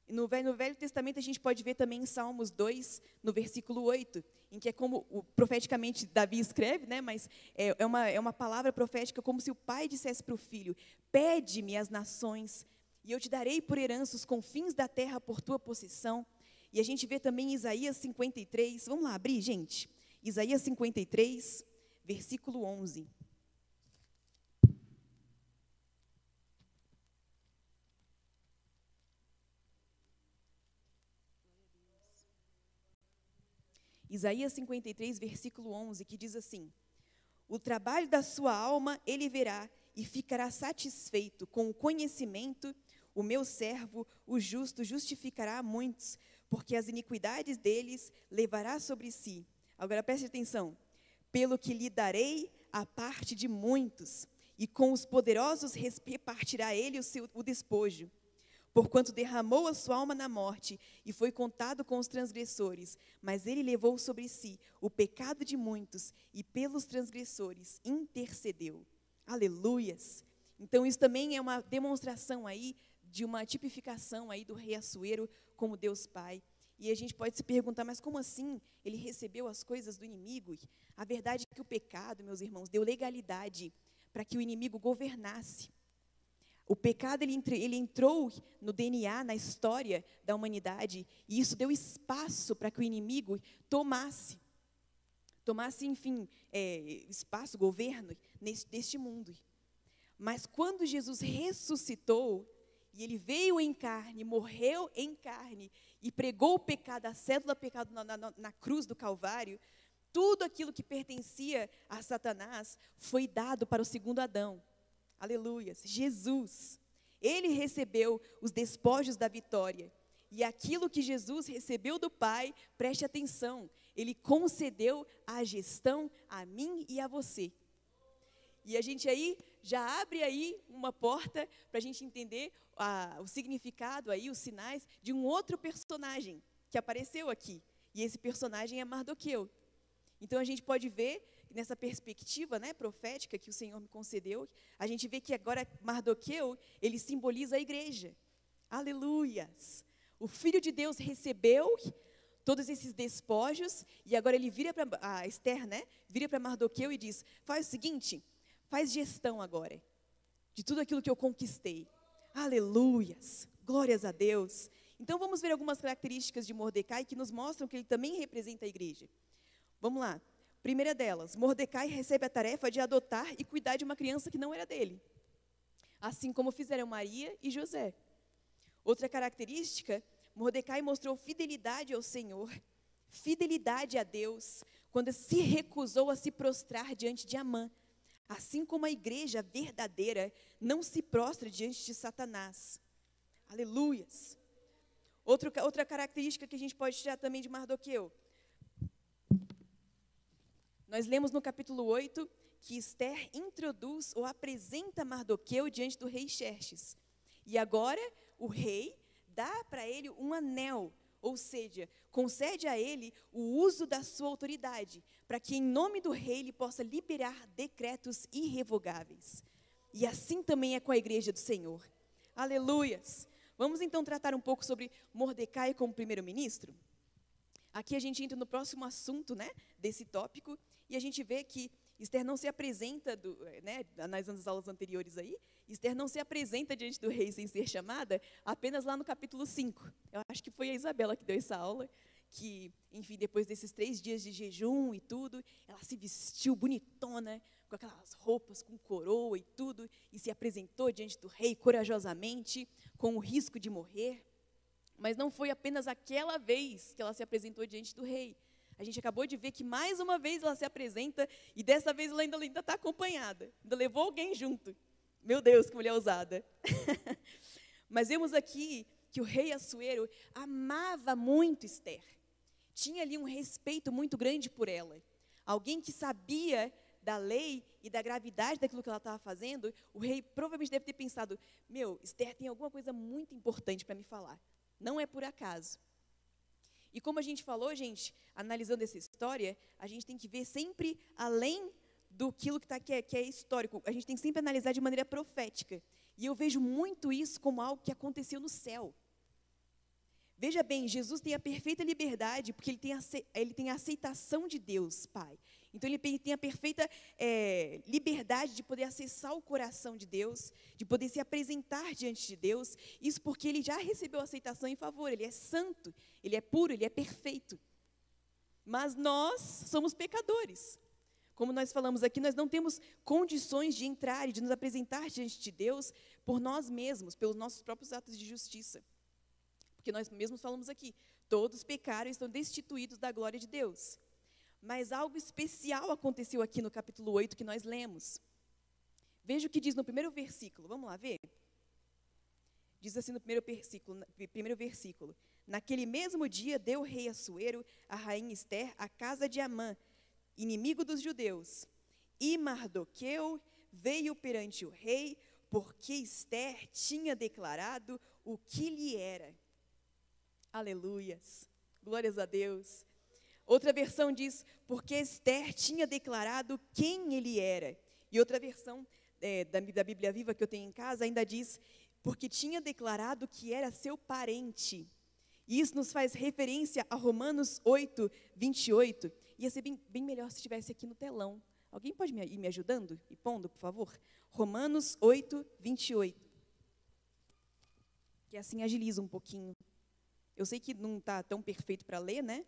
No Velho Testamento a gente pode ver também em Salmos 2, no versículo 8, em que é como profeticamente Davi escreve, né, mas é uma palavra profética como se o pai dissesse para o filho: pede-me as nações, e eu te darei por herança os confins da terra por tua possessão. E a gente vê também em Isaías 53, vamos lá abrir, gente? Isaías 53, versículo 11. Isaías 53, versículo 11, que diz assim: o trabalho da sua alma ele verá e ficará satisfeito com o conhecimento. O meu servo, o justo, justificará a muitos, porque as iniquidades deles levará sobre si. Agora preste atenção: pelo que lhe darei a parte de muitos, e com os poderosos repartirá ele o despojo. Porquanto derramou a sua alma na morte, e foi contado com os transgressores, mas ele levou sobre si o pecado de muitos, e pelos transgressores intercedeu. Aleluias! Então isso também é uma demonstração aí, de uma tipificação aí do rei Assuero como Deus Pai. E a gente pode se perguntar, mas como assim ele recebeu as coisas do inimigo? A verdade é que o pecado, meus irmãos, deu legalidade para que o inimigo governasse. O pecado, ele entrou no DNA, na história da humanidade, e isso deu espaço para que o inimigo tomasse, enfim, espaço, governo neste mundo. Mas quando Jesus ressuscitou, e ele veio em carne, morreu em carne, e pregou o pecado, a cédula do pecado na cruz do Calvário, tudo aquilo que pertencia a Satanás foi dado para o segundo Adão. Aleluia, Jesus. Ele recebeu os despojos da vitória. E aquilo que Jesus recebeu do Pai, preste atenção, ele concedeu a gestão a mim e a você. E a gente aí já abre aí uma porta para a gente entender o significado aí, os sinais de um outro personagem que apareceu aqui. E esse personagem é Mardoqueu. Então a gente pode ver nessa perspectiva, né, profética que o Senhor me concedeu, a gente vê que agora Mardoqueu, ele simboliza a igreja. Aleluias! O Filho de Deus recebeu todos esses despojos e agora ele vira para a Ester, né, vira para Mardoqueu e diz: faz o seguinte, faz gestão agora de tudo aquilo que eu conquistei. Aleluias! Glórias a Deus! Então vamos ver algumas características de Mordecai que nos mostram que ele também representa a igreja. Vamos lá. Primeira delas, Mordecai recebe a tarefa de adotar e cuidar de uma criança que não era dele, assim como fizeram Maria e José. Outra característica, Mordecai mostrou fidelidade ao Senhor, fidelidade a Deus, quando se recusou a se prostrar diante de Amã, assim como a igreja verdadeira não se prostra diante de Satanás. Aleluias! Outra característica que a gente pode tirar também de Mardoqueu. Nós lemos no capítulo 8 que Ester introduz ou apresenta Mardoqueu diante do rei Xerxes. E agora o rei dá para ele um anel, ou seja, concede a ele o uso da sua autoridade, para que em nome do rei ele possa liberar decretos irrevogáveis. E assim também é com a igreja do Senhor. Aleluias! Vamos então tratar um pouco sobre Mordecai como primeiro-ministro? Aqui a gente entra no próximo assunto, né, desse tópico, e a gente vê que Esther não se apresenta, analisando as aulas anteriores aí, Esther não se apresenta diante do rei sem ser chamada, apenas lá no capítulo 5. Eu acho que foi a Isabela que deu essa aula, que, enfim, depois desses 3 dias de jejum e tudo, ela se vestiu bonitona, com aquelas roupas, com coroa e tudo, e se apresentou diante do rei corajosamente, com o risco de morrer. Mas não foi apenas aquela vez que ela se apresentou diante do rei. A gente acabou de ver que mais uma vez ela se apresenta, e dessa vez ela ainda está acompanhada, ainda levou alguém junto. Meu Deus, que mulher ousada. Mas vemos aqui que o rei Assuero amava muito Esther. Tinha ali um respeito muito grande por ela. Alguém que sabia da lei e da gravidade daquilo que ela estava fazendo, o rei provavelmente deve ter pensado, Esther tem alguma coisa muito importante para me falar. Não é por acaso. E como a gente falou, gente, analisando essa história, a gente tem que ver sempre além do que é histórico. A gente tem que sempre analisar de maneira profética. E eu vejo muito isso como algo que aconteceu no céu. Veja bem, Jesus tem a perfeita liberdade, porque ele tem a aceitação de Deus, Pai. Então, ele tem a perfeita liberdade de poder acessar o coração de Deus, de poder se apresentar diante de Deus. Isso porque ele já recebeu aceitação em favor, ele é santo, ele é puro, ele é perfeito. Mas nós somos pecadores. Como nós falamos aqui, nós não temos condições de entrar e de nos apresentar diante de Deus por nós mesmos, pelos nossos próprios atos de justiça. Porque nós mesmos falamos aqui, todos pecaram e estão destituídos da glória de Deus. Mas algo especial aconteceu aqui no capítulo 8 que nós lemos. Veja o que diz no primeiro versículo, vamos lá ver? Diz assim no primeiro versículo. Naquele mesmo dia deu o rei Assuero a rainha Esther a casa de Amã, inimigo dos judeus. E Mardoqueu veio perante o rei, porque Esther tinha declarado o que lhe era. Aleluias, glórias a Deus. Outra versão diz, porque Esther tinha declarado quem ele era. E outra versão da Bíblia Viva que eu tenho em casa ainda diz, porque tinha declarado que era seu parente. E isso nos faz referência a Romanos 8, 28. Ia ser bem melhor se estivesse aqui no telão. Alguém pode ir me ajudando e pondo, por favor? Romanos 8, 28. Que assim agiliza um pouquinho. Eu sei que não está tão perfeito para ler, né?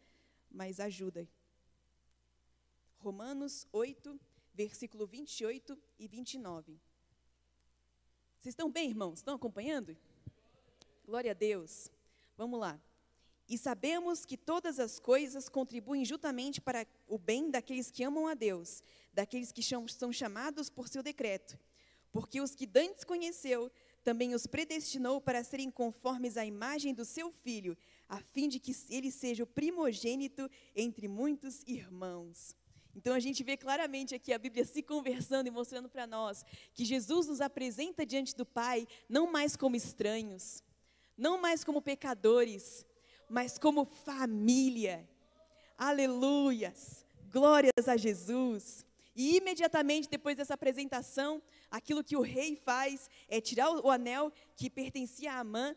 Mas ajuda. Romanos 8, versículo 28 e 29. Vocês estão bem, irmãos? Estão acompanhando? Glória a Deus. Vamos lá. E sabemos que todas as coisas contribuem juntamente para o bem daqueles que amam a Deus, daqueles que são chamados por seu decreto. Porque os que dantes conheceu, também os predestinou para serem conformes à imagem do seu Filho, a fim de que ele seja o primogênito entre muitos irmãos. Então a gente vê claramente aqui a Bíblia se conversando e mostrando para nós que Jesus nos apresenta diante do Pai, não mais como estranhos, não mais como pecadores, mas como família. Aleluias, glórias a Jesus. E imediatamente depois dessa apresentação, aquilo que o rei faz é tirar o anel que pertencia a Amã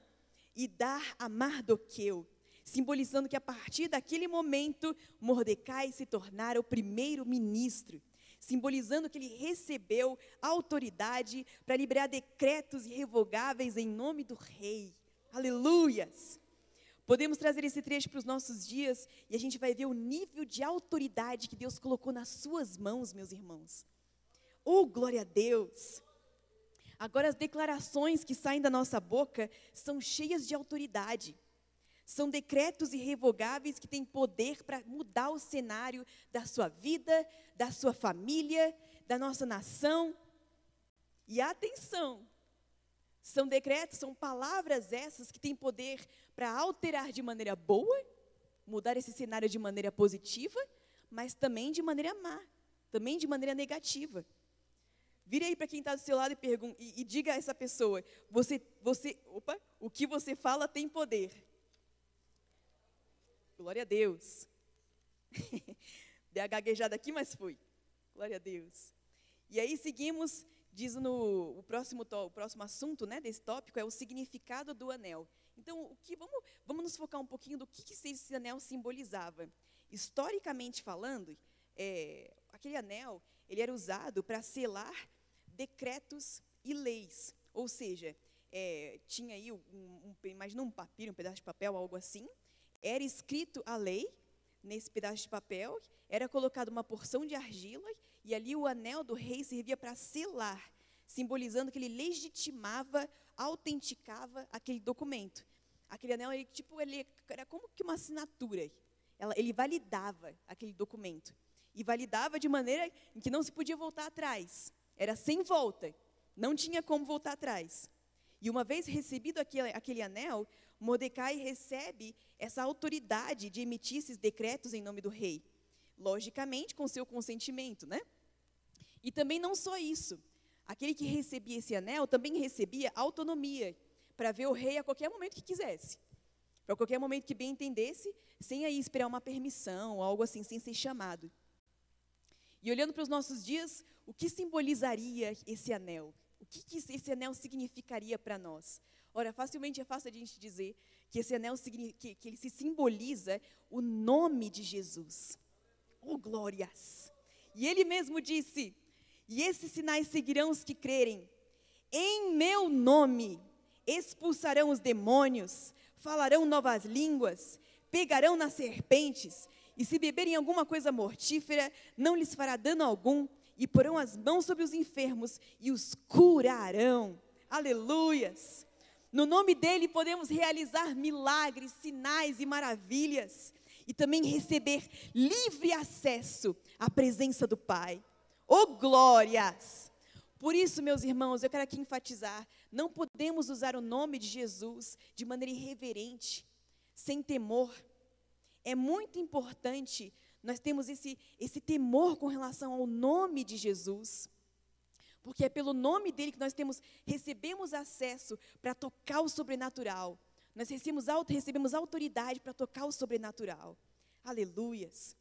e dar a Mardoqueu, simbolizando que a partir daquele momento, Mordecai se tornara o primeiro-ministro, simbolizando que ele recebeu autoridade para liberar decretos irrevogáveis em nome do rei. Aleluias! Podemos trazer esse trecho para os nossos dias e a gente vai ver o nível de autoridade que Deus colocou nas suas mãos, meus irmãos. Oh, glória a Deus! Agora, as declarações que saem da nossa boca são cheias de autoridade. São decretos irrevogáveis que têm poder para mudar o cenário da sua vida, da sua família, da nossa nação. E atenção! São decretos, são palavras essas que têm poder para alterar de maneira boa, mudar esse cenário de maneira positiva, mas também de maneira má, também de maneira negativa. Vire aí para quem está do seu lado e diga a essa pessoa, o que você fala tem poder. Glória a Deus. Dei a gaguejada aqui, mas foi. Glória a Deus. E aí seguimos, diz o próximo assunto, né, desse tópico é o significado do anel. Então, vamos nos focar um pouquinho do que esse anel simbolizava. Historicamente falando, aquele anel ele era usado para selar decretos e leis. Ou seja, tinha aí, imagina um papiro, um pedaço de papel, algo assim. Era escrito a lei nesse pedaço de papel, era colocada uma porção de argila, e ali o anel do rei servia para selar, simbolizando que ele legitimava, autenticava aquele documento. Aquele anel, ele era como que uma assinatura. Ele validava aquele documento. E validava de maneira em que não se podia voltar atrás. Era sem volta. Não tinha como voltar atrás. E uma vez recebido aquele anel, Mordecai recebe essa autoridade de emitir esses decretos em nome do rei. Logicamente, com seu consentimento, né? E também não só isso. Aquele que recebia esse anel também recebia autonomia para ver o rei a qualquer momento que quisesse. Para qualquer momento que bem entendesse, sem aí esperar uma permissão ou algo assim, sem ser chamado. E olhando para os nossos dias, o que simbolizaria esse anel? O que esse anel significaria para nós? Ora, facilmente é fácil a gente dizer que esse anel, que ele se simboliza o nome de Jesus. Oh, glórias! E ele mesmo disse, e esses sinais seguirão os que crerem. Em meu nome expulsarão os demônios, falarão novas línguas, pegarão nas serpentes, e se beberem alguma coisa mortífera, não lhes fará dano algum, e porão as mãos sobre os enfermos e os curarão. Aleluias! No nome dele podemos realizar milagres, sinais e maravilhas. E também receber livre acesso à presença do Pai. Oh, glórias! Por isso, meus irmãos, eu quero aqui enfatizar, não podemos usar o nome de Jesus de maneira irreverente, sem temor. É muito importante nós termos esse temor com relação ao nome de Jesus. Porque é pelo nome dele que nós recebemos acesso para tocar o sobrenatural. Nós recebemos autoridade para tocar o sobrenatural. Aleluias.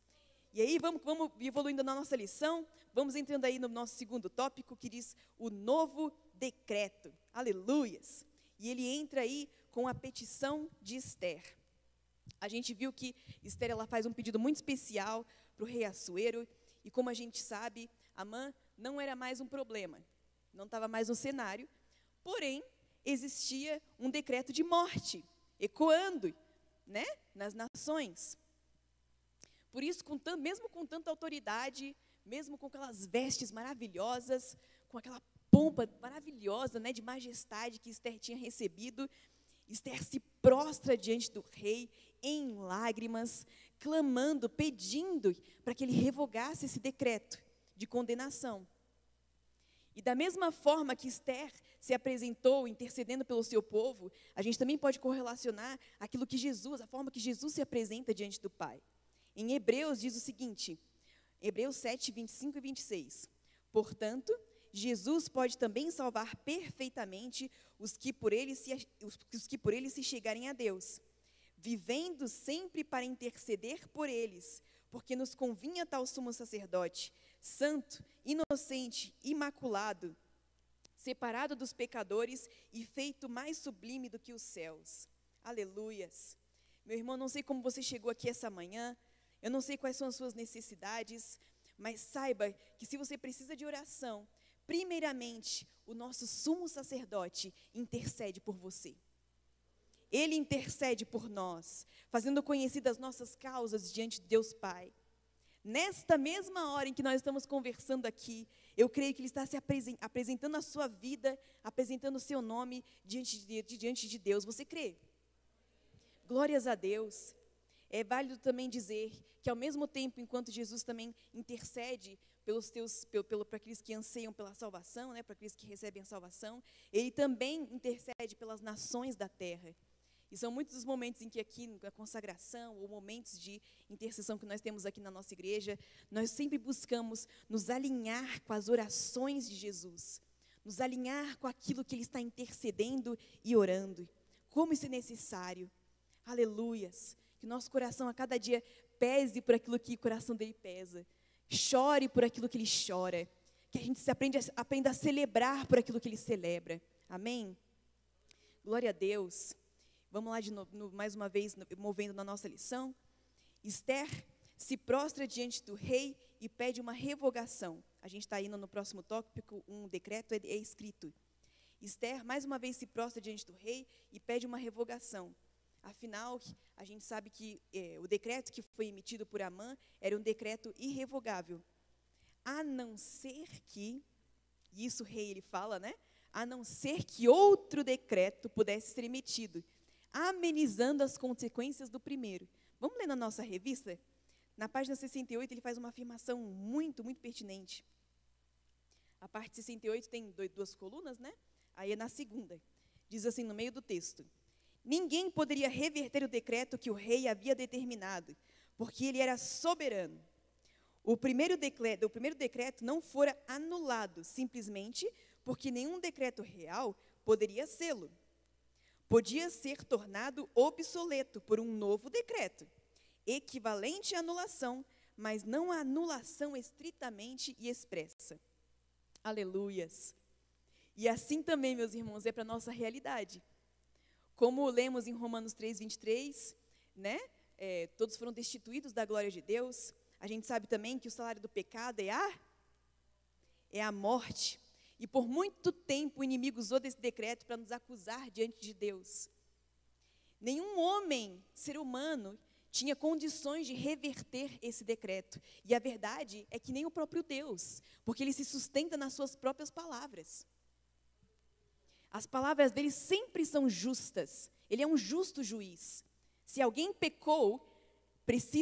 E aí vamos evoluindo na nossa lição, vamos entrando aí no nosso segundo tópico, que diz o novo decreto. Aleluias. E ele entra aí com a petição de Esther. A gente viu que Esther ela faz um pedido muito especial para o rei Assuero, e como a gente sabe, Amã não era mais um problema, não estava mais no cenário, porém, existia um decreto de morte, ecoando, né, nas nações. Por isso, mesmo com tanta autoridade, mesmo com aquelas vestes maravilhosas, com aquela pompa maravilhosa, né, de majestade que Esther tinha recebido, Esther se prostra diante do rei em lágrimas, clamando, pedindo para que ele revogasse esse decreto de condenação. E da mesma forma que Esther se apresentou intercedendo pelo seu povo, a gente também pode correlacionar aquilo que a forma que Jesus se apresenta diante do Pai. Em Hebreus diz o seguinte, Hebreus 7, 25 e 26. Portanto, Jesus pode também salvar perfeitamente os que por ele se chegarem a Deus, vivendo sempre para interceder por eles, porque nos convinha tal sumo sacerdote, santo, inocente, imaculado, separado dos pecadores e feito mais sublime do que os céus. Aleluias. Meu irmão, não sei como você chegou aqui essa manhã, eu não sei quais são as suas necessidades, mas saiba que se você precisa de oração, primeiramente, o nosso sumo sacerdote intercede por você. Ele intercede por nós, fazendo conhecidas as nossas causas diante de Deus Pai. Nesta mesma hora em que nós estamos conversando aqui, eu creio que Ele está se apresentando a sua vida, apresentando o seu nome diante de Deus. Você crê? Glórias a Deus. É válido também dizer que ao mesmo tempo, enquanto Jesus também intercede para aqueles que anseiam pela salvação, né, para aqueles que recebem a salvação, Ele também intercede pelas nações da terra. E são muitos os momentos em que aqui, na consagração, ou momentos de intercessão que nós temos aqui na nossa igreja, nós sempre buscamos nos alinhar com as orações de Jesus, nos alinhar com aquilo que Ele está intercedendo e orando. Como isso é necessário. Aleluias. Que o nosso coração a cada dia pese por aquilo que o coração dele pesa. Chore por aquilo que ele chora. Que a gente aprenda a celebrar por aquilo que ele celebra. Amém? Glória a Deus. Vamos lá de novo, mais uma vez, movendo na nossa lição. Esther se prostra diante do rei e pede uma revogação. A gente está indo no próximo tópico, um decreto é escrito. Esther, mais uma vez, se prostra diante do rei e pede uma revogação. Afinal, a gente sabe que o decreto que foi emitido por Amã era um decreto irrevogável. A não ser que, e isso o rei ele fala, né? A não ser que outro decreto pudesse ser emitido, amenizando as consequências do primeiro. Vamos ler na nossa revista? Na página 68, ele faz uma afirmação muito, muito pertinente. A parte 68 tem duas colunas, né? Aí é na segunda. Diz assim, no meio do texto: ninguém poderia reverter o decreto que o rei havia determinado, porque ele era soberano. O primeiro decreto não fora anulado, simplesmente porque nenhum decreto real poderia sê-lo. Podia ser tornado obsoleto por um novo decreto, equivalente à anulação, mas não à anulação estritamente e expressa. Aleluias! E assim também, meus irmãos, é para a nossa realidade. Como lemos em Romanos 3, 23, né? Todos foram destituídos da glória de Deus. A gente sabe também que o salário do pecado é a morte. E por muito tempo o inimigo usou desse decreto para nos acusar diante de Deus. Nenhum homem, ser humano, tinha condições de reverter esse decreto. E a verdade é que nem o próprio Deus, porque ele se sustenta nas suas próprias palavras. As palavras dele sempre são justas. Ele é um justo juiz. Se alguém pecou,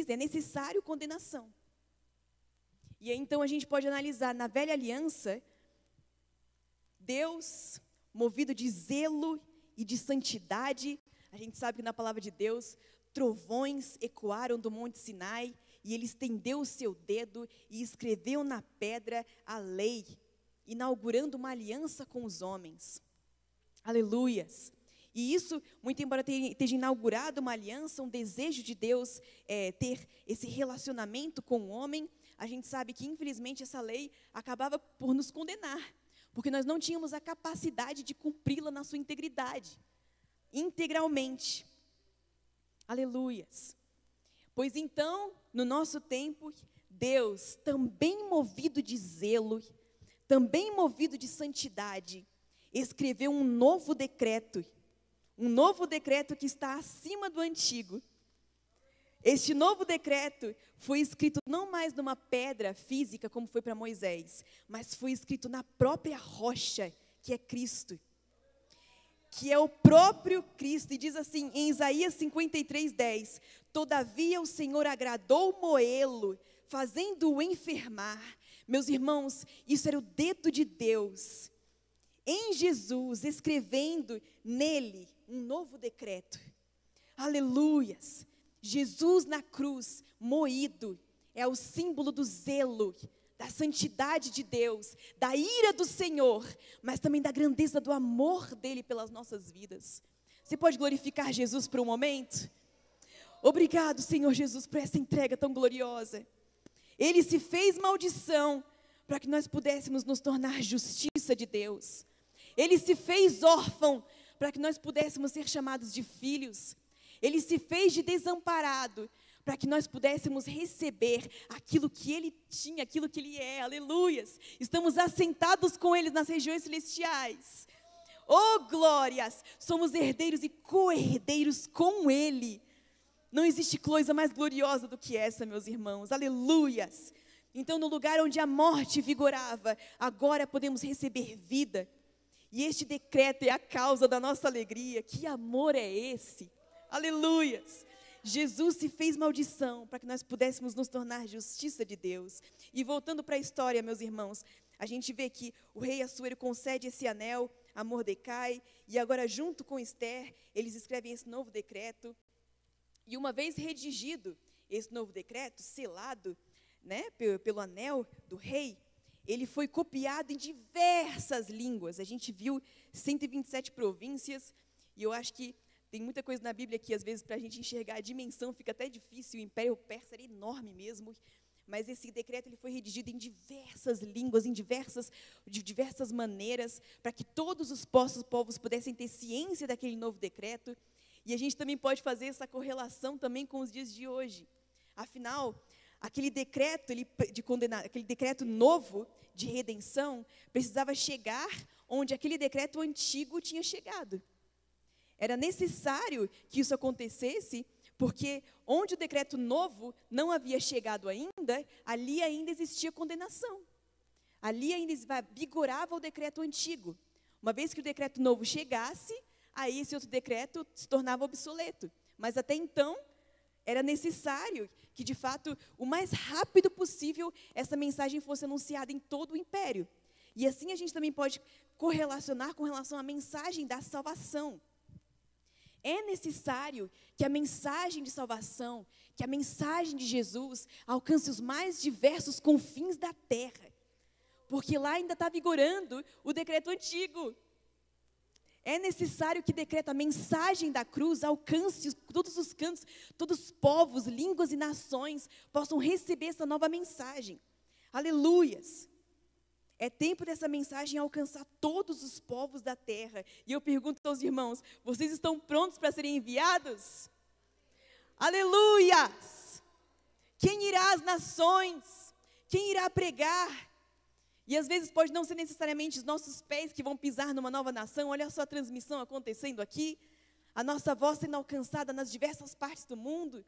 é necessário condenação. E aí, então a gente pode analisar, na velha aliança, Deus, movido de zelo e de santidade, a gente sabe que na palavra de Deus, trovões ecoaram do Monte Sinai, e ele estendeu o seu dedo e escreveu na pedra a lei, inaugurando uma aliança com os homens. Aleluias! E isso, muito embora esteja inaugurado uma aliança, um desejo de Deus ter esse relacionamento com o homem, a gente sabe que, infelizmente, essa lei acabava por nos condenar, porque nós não tínhamos a capacidade de cumpri-la na sua integridade, integralmente. Aleluias! Pois então, no nosso tempo, Deus, também movido de zelo, também movido de santidade, escreveu um novo decreto que está acima do antigo. Este novo decreto foi escrito não mais numa pedra física, como foi para Moisés, mas foi escrito na própria rocha, que é Cristo. Que é o próprio Cristo, e diz assim, em Isaías 53:10, todavia o Senhor agradou moê-lo, fazendo-o enfermar. Meus irmãos, isso era o dedo de Deus, em Jesus, escrevendo nele um novo decreto. Aleluias! Jesus na cruz, moído, é o símbolo do zelo, da santidade de Deus, da ira do Senhor, mas também da grandeza do amor dele pelas nossas vidas. Você pode glorificar Jesus por um momento? Obrigado, Senhor Jesus, por essa entrega tão gloriosa. Ele se fez maldição para que nós pudéssemos nos tornar justiça de Deus. Ele se fez órfão para que nós pudéssemos ser chamados de filhos. Ele se fez de desamparado para que nós pudéssemos receber aquilo que Ele tinha, aquilo que Ele é. Aleluias! Estamos assentados com Ele nas regiões celestiais. Oh, glórias! Somos herdeiros e co-herdeiros com Ele. Não existe coisa mais gloriosa do que essa, meus irmãos. Aleluias! Então, no lugar onde a morte vigorava, agora podemos receber vida. E este decreto é a causa da nossa alegria. Que amor é esse? Aleluias! Jesus se fez maldição para que nós pudéssemos nos tornar justiça de Deus. E voltando para a história, meus irmãos, a gente vê que o rei Assuero concede esse anel a Mordecai, e agora junto com Esther, eles escrevem esse novo decreto. E uma vez redigido esse novo decreto, selado, né, pelo anel do rei, ele foi copiado em diversas línguas. A gente viu 127 províncias, e eu acho que Tem muita coisa na Bíblia que, às vezes, para a gente enxergar a dimensão, fica até difícil. O Império Persa era enorme mesmo. Mas esse decreto ele foi redigido em diversas línguas, de diversas maneiras, para que todos os povos pudessem ter ciência daquele novo decreto. E a gente também pode fazer essa correlação também com os dias de hoje. Afinal, aquele decreto aquele decreto novo de redenção precisava chegar onde aquele decreto antigo tinha chegado. Era necessário que isso acontecesse, porque onde o decreto novo não havia chegado ainda, ali ainda existia condenação. Ali ainda vigorava o decreto antigo. Uma vez que o decreto novo chegasse, aí esse outro decreto se tornava obsoleto. Mas até então, era necessário que, de fato, o mais rápido possível, essa mensagem fosse anunciada em todo o império. E assim a gente também pode correlacionar com relação à mensagem da salvação. É necessário que a mensagem de salvação, que a mensagem de Jesus alcance os mais diversos confins da terra. Porque lá ainda está vigorando o decreto antigo. É necessário que a mensagem da cruz alcance todos os cantos, todos os povos, línguas e nações possam receber essa nova mensagem. Aleluias! É tempo dessa mensagem alcançar todos os povos da terra. E eu pergunto aos irmãos, vocês estão prontos para serem enviados? Aleluias! Quem irá às nações? Quem irá pregar? E às vezes pode não ser necessariamente os nossos pés que vão pisar numa nova nação. Olha só a transmissão acontecendo aqui. A nossa voz sendo alcançada nas diversas partes do mundo.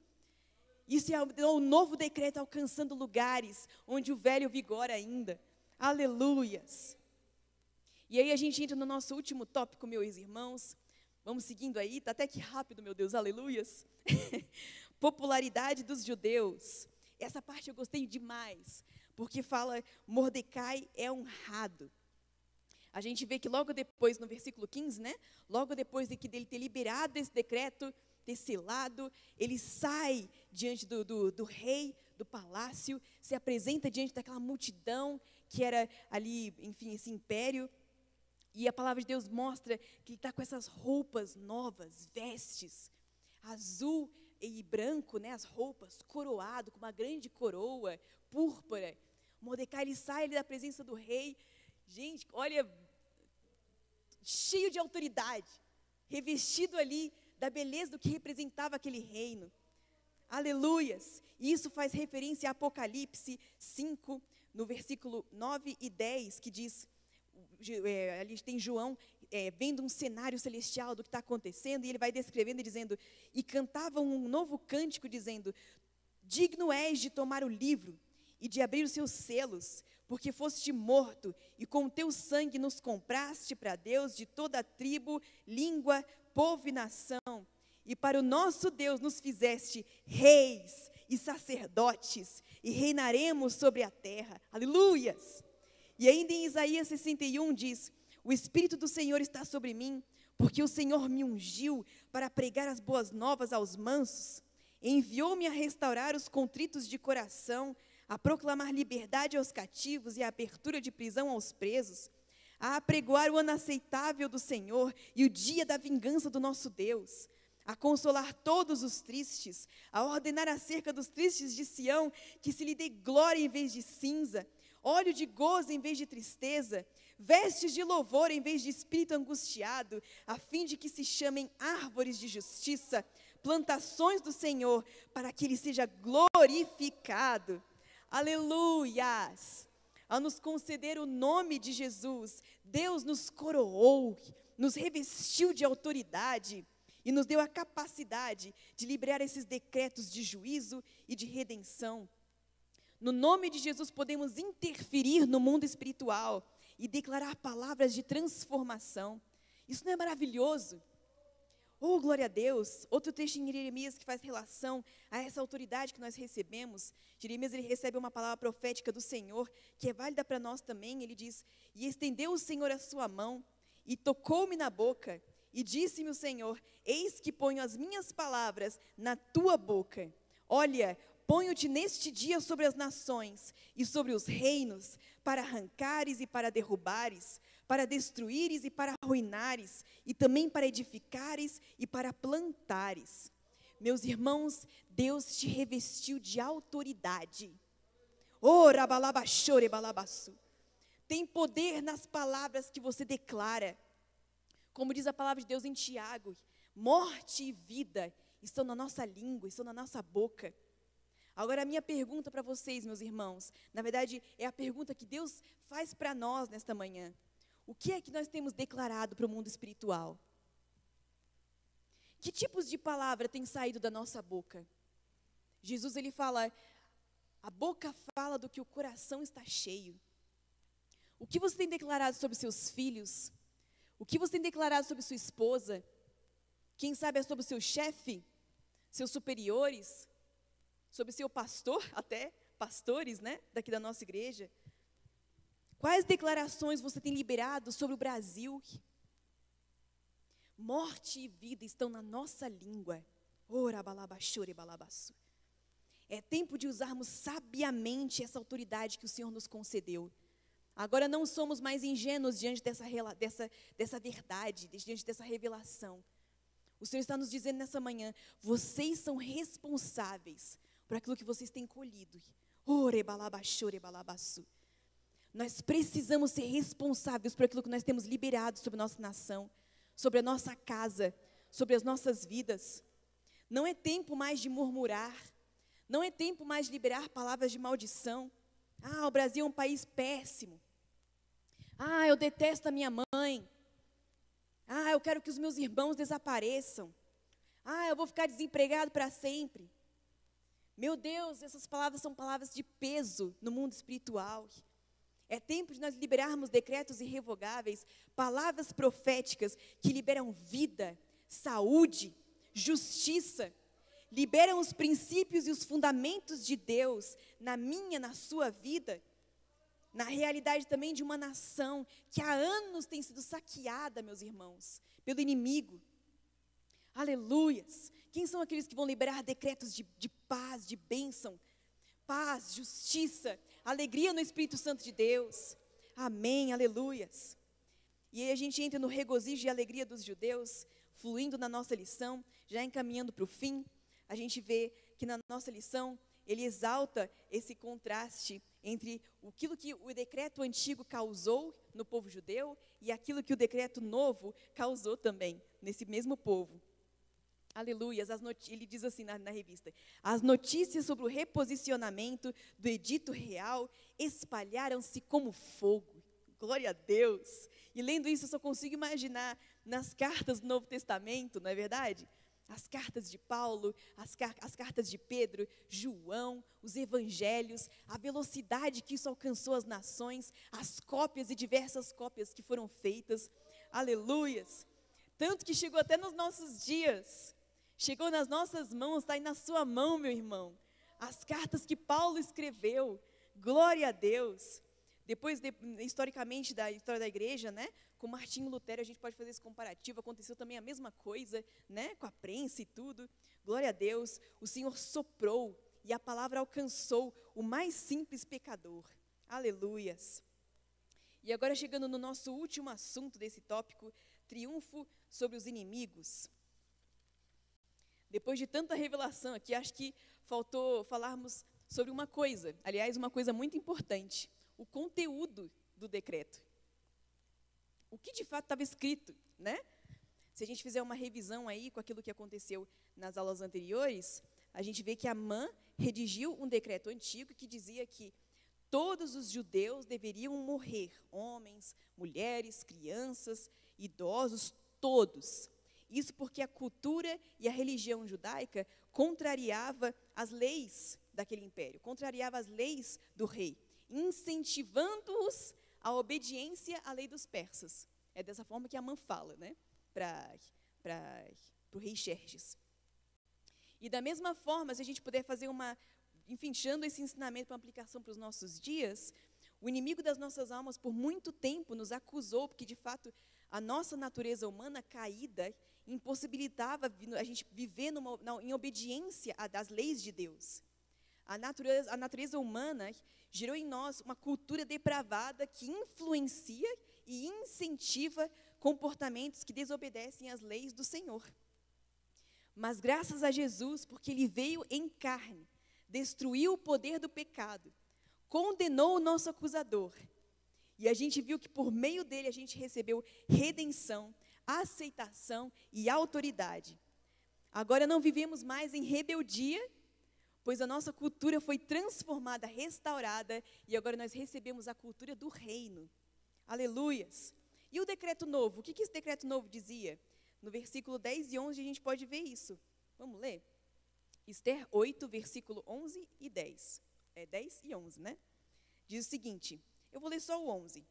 Isso é o novo decreto alcançando lugares onde o velho vigora ainda. Aleluias! E aí a gente entra no nosso último tópico, meus irmãos. Vamos seguindo aí, está até que rápido, meu Deus, aleluias. Popularidade dos judeus. Essa parte eu gostei demais, porque fala, Mordecai é honrado. A gente vê que logo depois, no versículo 15, né? Logo depois dele ter liberado esse decreto, ter selado, ele sai diante do rei, do palácio, se apresenta diante daquela multidão, que era ali, enfim, esse império, e a palavra de Deus mostra que ele está com essas roupas novas, vestes, azul e branco, né, as roupas, coroado, com uma grande coroa, púrpura. Mordecai, ele sai ali da presença do rei, gente, olha, cheio de autoridade, revestido ali da beleza do que representava aquele reino. Aleluias! E isso faz referência a Apocalipse 5, no versículo 9 e 10, que diz, ali tem João, vendo um cenário celestial do que está acontecendo, e ele vai descrevendo e dizendo, e cantavam um novo cântico dizendo, digno és de tomar o livro e de abrir os seus selos, porque foste morto, e com o teu sangue nos compraste para Deus de toda a tribo, língua, povo e nação, e para o nosso Deus nos fizeste reis e sacerdotes, e reinaremos sobre a terra. Aleluias! E ainda em Isaías 61 diz, o Espírito do Senhor está sobre mim, porque o Senhor me ungiu para pregar as boas novas aos mansos, enviou-me a restaurar os contritos de coração, a proclamar liberdade aos cativos e a abertura de prisão aos presos, a apregoar o ano aceitável do Senhor e o dia da vingança do nosso Deus, a consolar todos os tristes, a ordenar acerca dos tristes de Sião, que se lhe dê glória em vez de cinza, óleo de gozo em vez de tristeza, vestes de louvor em vez de espírito angustiado, a fim de que se chamem árvores de justiça, plantações do Senhor, para que Ele seja glorificado. Aleluias! Ao nos conceder o nome de Jesus, Deus nos coroou, nos revestiu de autoridade, e nos deu a capacidade de liberar esses decretos de juízo e de redenção. No nome de Jesus podemos interferir no mundo espiritual e declarar palavras de transformação. Isso não é maravilhoso? Oh, glória a Deus! Outro texto em Jeremias que faz relação a essa autoridade que nós recebemos. Jeremias, ele recebe uma palavra profética do Senhor, que é válida para nós também. Ele diz, e estendeu o Senhor a sua mão, e tocou-me na boca, e disse-me o Senhor, eis que ponho as minhas palavras na tua boca. Olha, ponho-te neste dia sobre as nações e sobre os reinos, para arrancares e para derrubares, para destruíres e para arruinares, e também para edificares e para plantares. Meus irmãos, Deus te revestiu de autoridade. Ora, balabachore, balabaçu. Tem poder nas palavras que você declara. Como diz a palavra de Deus em Tiago, morte e vida estão na nossa língua, estão na nossa boca. Agora, a minha pergunta para vocês, meus irmãos, na verdade, é a pergunta que Deus faz para nós nesta manhã. O que é que nós temos declarado para o mundo espiritual? Que tipos de palavra tem saído da nossa boca? Jesus, ele fala, a boca fala do que o coração está cheio. O que você tem declarado sobre seus filhos? O que você tem declarado sobre sua esposa? Quem sabe é sobre o seu chefe? Seus superiores? Sobre seu pastor, até pastores, né, daqui da nossa igreja? Quais declarações você tem liberado sobre o Brasil? Morte e vida estão na nossa língua. Ora, balabachore, balabaçu. É tempo de usarmos sabiamente essa autoridade que o Senhor nos concedeu. Agora não somos mais ingênuos diante dessa verdade, diante dessa revelação. O Senhor está nos dizendo nessa manhã, vocês são responsáveis por aquilo que vocês têm colhido. Ore, balabachore, balabaçu. Nós precisamos ser responsáveis por aquilo que nós temos liberado sobre a nossa nação, sobre a nossa casa, sobre as nossas vidas. Não é tempo mais de murmurar, não é tempo mais de liberar palavras de maldição. Ah, o Brasil é um país péssimo. Ah, eu detesto a minha mãe. Ah, eu quero que os meus irmãos desapareçam. Ah, eu vou ficar desempregado para sempre. Meu Deus, essas palavras são palavras de peso no mundo espiritual. É tempo de nós liberarmos decretos irrevogáveis, palavras proféticas que liberam vida, saúde, justiça, liberam os princípios e os fundamentos de Deus na minha, na sua vida, na realidade também de uma nação que há anos tem sido saqueada, meus irmãos, pelo inimigo. Aleluias! Quem são aqueles que vão liberar decretos de paz, de bênção? Paz, justiça, alegria no Espírito Santo de Deus. Amém, aleluias. E aí a gente entra no regozijo e alegria dos judeus, fluindo na nossa lição, já encaminhando para o fim. A gente vê que na nossa lição, ele exalta esse contraste entre aquilo que o decreto antigo causou no povo judeu e aquilo que o decreto novo causou também nesse mesmo povo. Aleluias, ele diz assim na revista, as notícias sobre o reposicionamento do edito real espalharam-se como fogo, glória a Deus, e lendo isso eu só consigo imaginar nas cartas do Novo Testamento, não é verdade? As cartas de Paulo, as cartas de Pedro, João, os evangelhos, a velocidade que isso alcançou as nações, as cópias e diversas cópias que foram feitas, aleluias, tanto que chegou até nos nossos dias. Chegou nas nossas mãos, está aí na sua mão, meu irmão. As cartas que Paulo escreveu, glória a Deus. Depois, historicamente, da história da igreja, né? Com Martinho Lutero, a gente pode fazer esse comparativo. Aconteceu também a mesma coisa, né? Com a prensa e tudo. Glória a Deus. O Senhor soprou e a palavra alcançou o mais simples pecador. Aleluias. E agora chegando no nosso último assunto desse tópico, triunfo sobre os inimigos. Depois de tanta revelação aqui, acho que faltou falarmos sobre uma coisa, aliás, uma coisa muito importante, o conteúdo do decreto. O que de fato estava escrito, né? Se a gente fizer uma revisão aí com aquilo que aconteceu nas aulas anteriores, a gente vê que Amã redigiu um decreto antigo que dizia que todos os judeus deveriam morrer, homens, mulheres, crianças, idosos, todos. Isso porque a cultura e a religião judaica contrariava as leis daquele império, contrariava as leis do rei, incentivando-os à obediência à lei dos persas. É dessa forma que Amã fala, né, para o rei Xerxes. E da mesma forma, se a gente puder fazer deixando esse ensinamento para aplicação para os nossos dias, o inimigo das nossas almas por muito tempo nos acusou, porque de fato a nossa natureza humana caída impossibilitava a gente viver em obediência às leis de Deus. A natureza humana gerou em nós uma cultura depravada que influencia e incentiva comportamentos que desobedecem às leis do Senhor. Mas graças a Jesus, porque Ele veio em carne, destruiu o poder do pecado, condenou o nosso acusador. E a gente viu que por meio dele a gente recebeu redenção, aceitação e autoridade. Agora não vivemos mais em rebeldia, pois a nossa cultura foi transformada, restaurada, e agora nós recebemos a cultura do reino. Aleluias! E o decreto novo? O que esse decreto novo dizia? No versículo 10 e 11 a gente pode ver isso. Vamos ler? Esther 8, versículo 11 e 10. 10 e 11, né? Diz o seguinte, eu vou ler só o 11.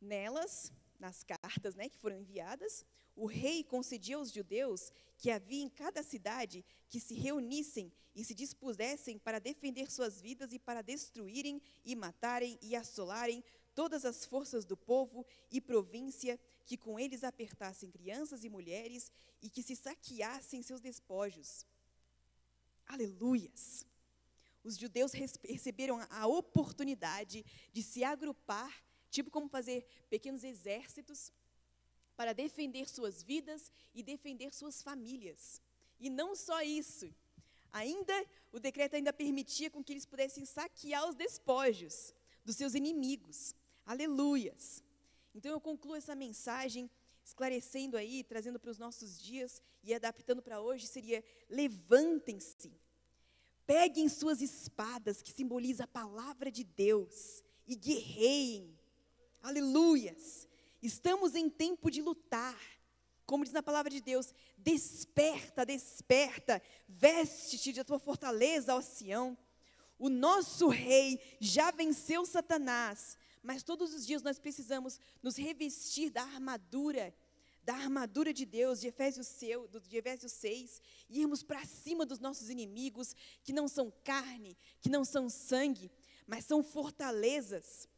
Nelas, nas cartas, né, que foram enviadas, o rei concedia aos judeus que havia em cada cidade que se reunissem e se dispusessem para defender suas vidas e para destruírem e matarem e assolarem todas as forças do povo e província, que com eles apertassem crianças e mulheres e que se saqueassem seus despojos. Aleluias! Os judeus receberam a oportunidade de se agrupar, tipo como fazer pequenos exércitos, para defender suas vidas e defender suas famílias. E não só isso, o decreto ainda permitia com que eles pudessem saquear os despojos dos seus inimigos. Aleluias! Então eu concluo essa mensagem esclarecendo aí, trazendo para os nossos dias e adaptando para hoje, seria: levantem-se, peguem suas espadas, que simboliza a palavra de Deus, e guerreiem. Aleluias! Estamos em tempo de lutar. Como diz na palavra de Deus, desperta, desperta, veste-te da tua fortaleza, ó Sião. O nosso rei já venceu Satanás, mas todos os dias nós precisamos nos revestir da armadura de Deus, de Efésios 6, e irmos para cima dos nossos inimigos, que não são carne, que não são sangue, mas são fortalezas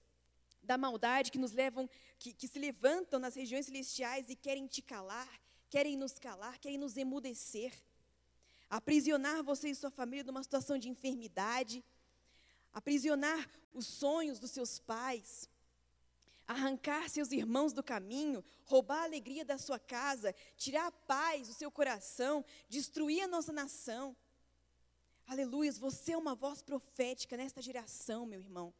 da maldade que nos levam, que se levantam nas regiões celestiais e querem te calar, querem nos emudecer, aprisionar você e sua família numa situação de enfermidade, aprisionar os sonhos dos seus pais, arrancar seus irmãos do caminho, roubar a alegria da sua casa, tirar a paz do seu coração, destruir a nossa nação. Aleluias, você é uma voz profética nesta geração, meu irmão.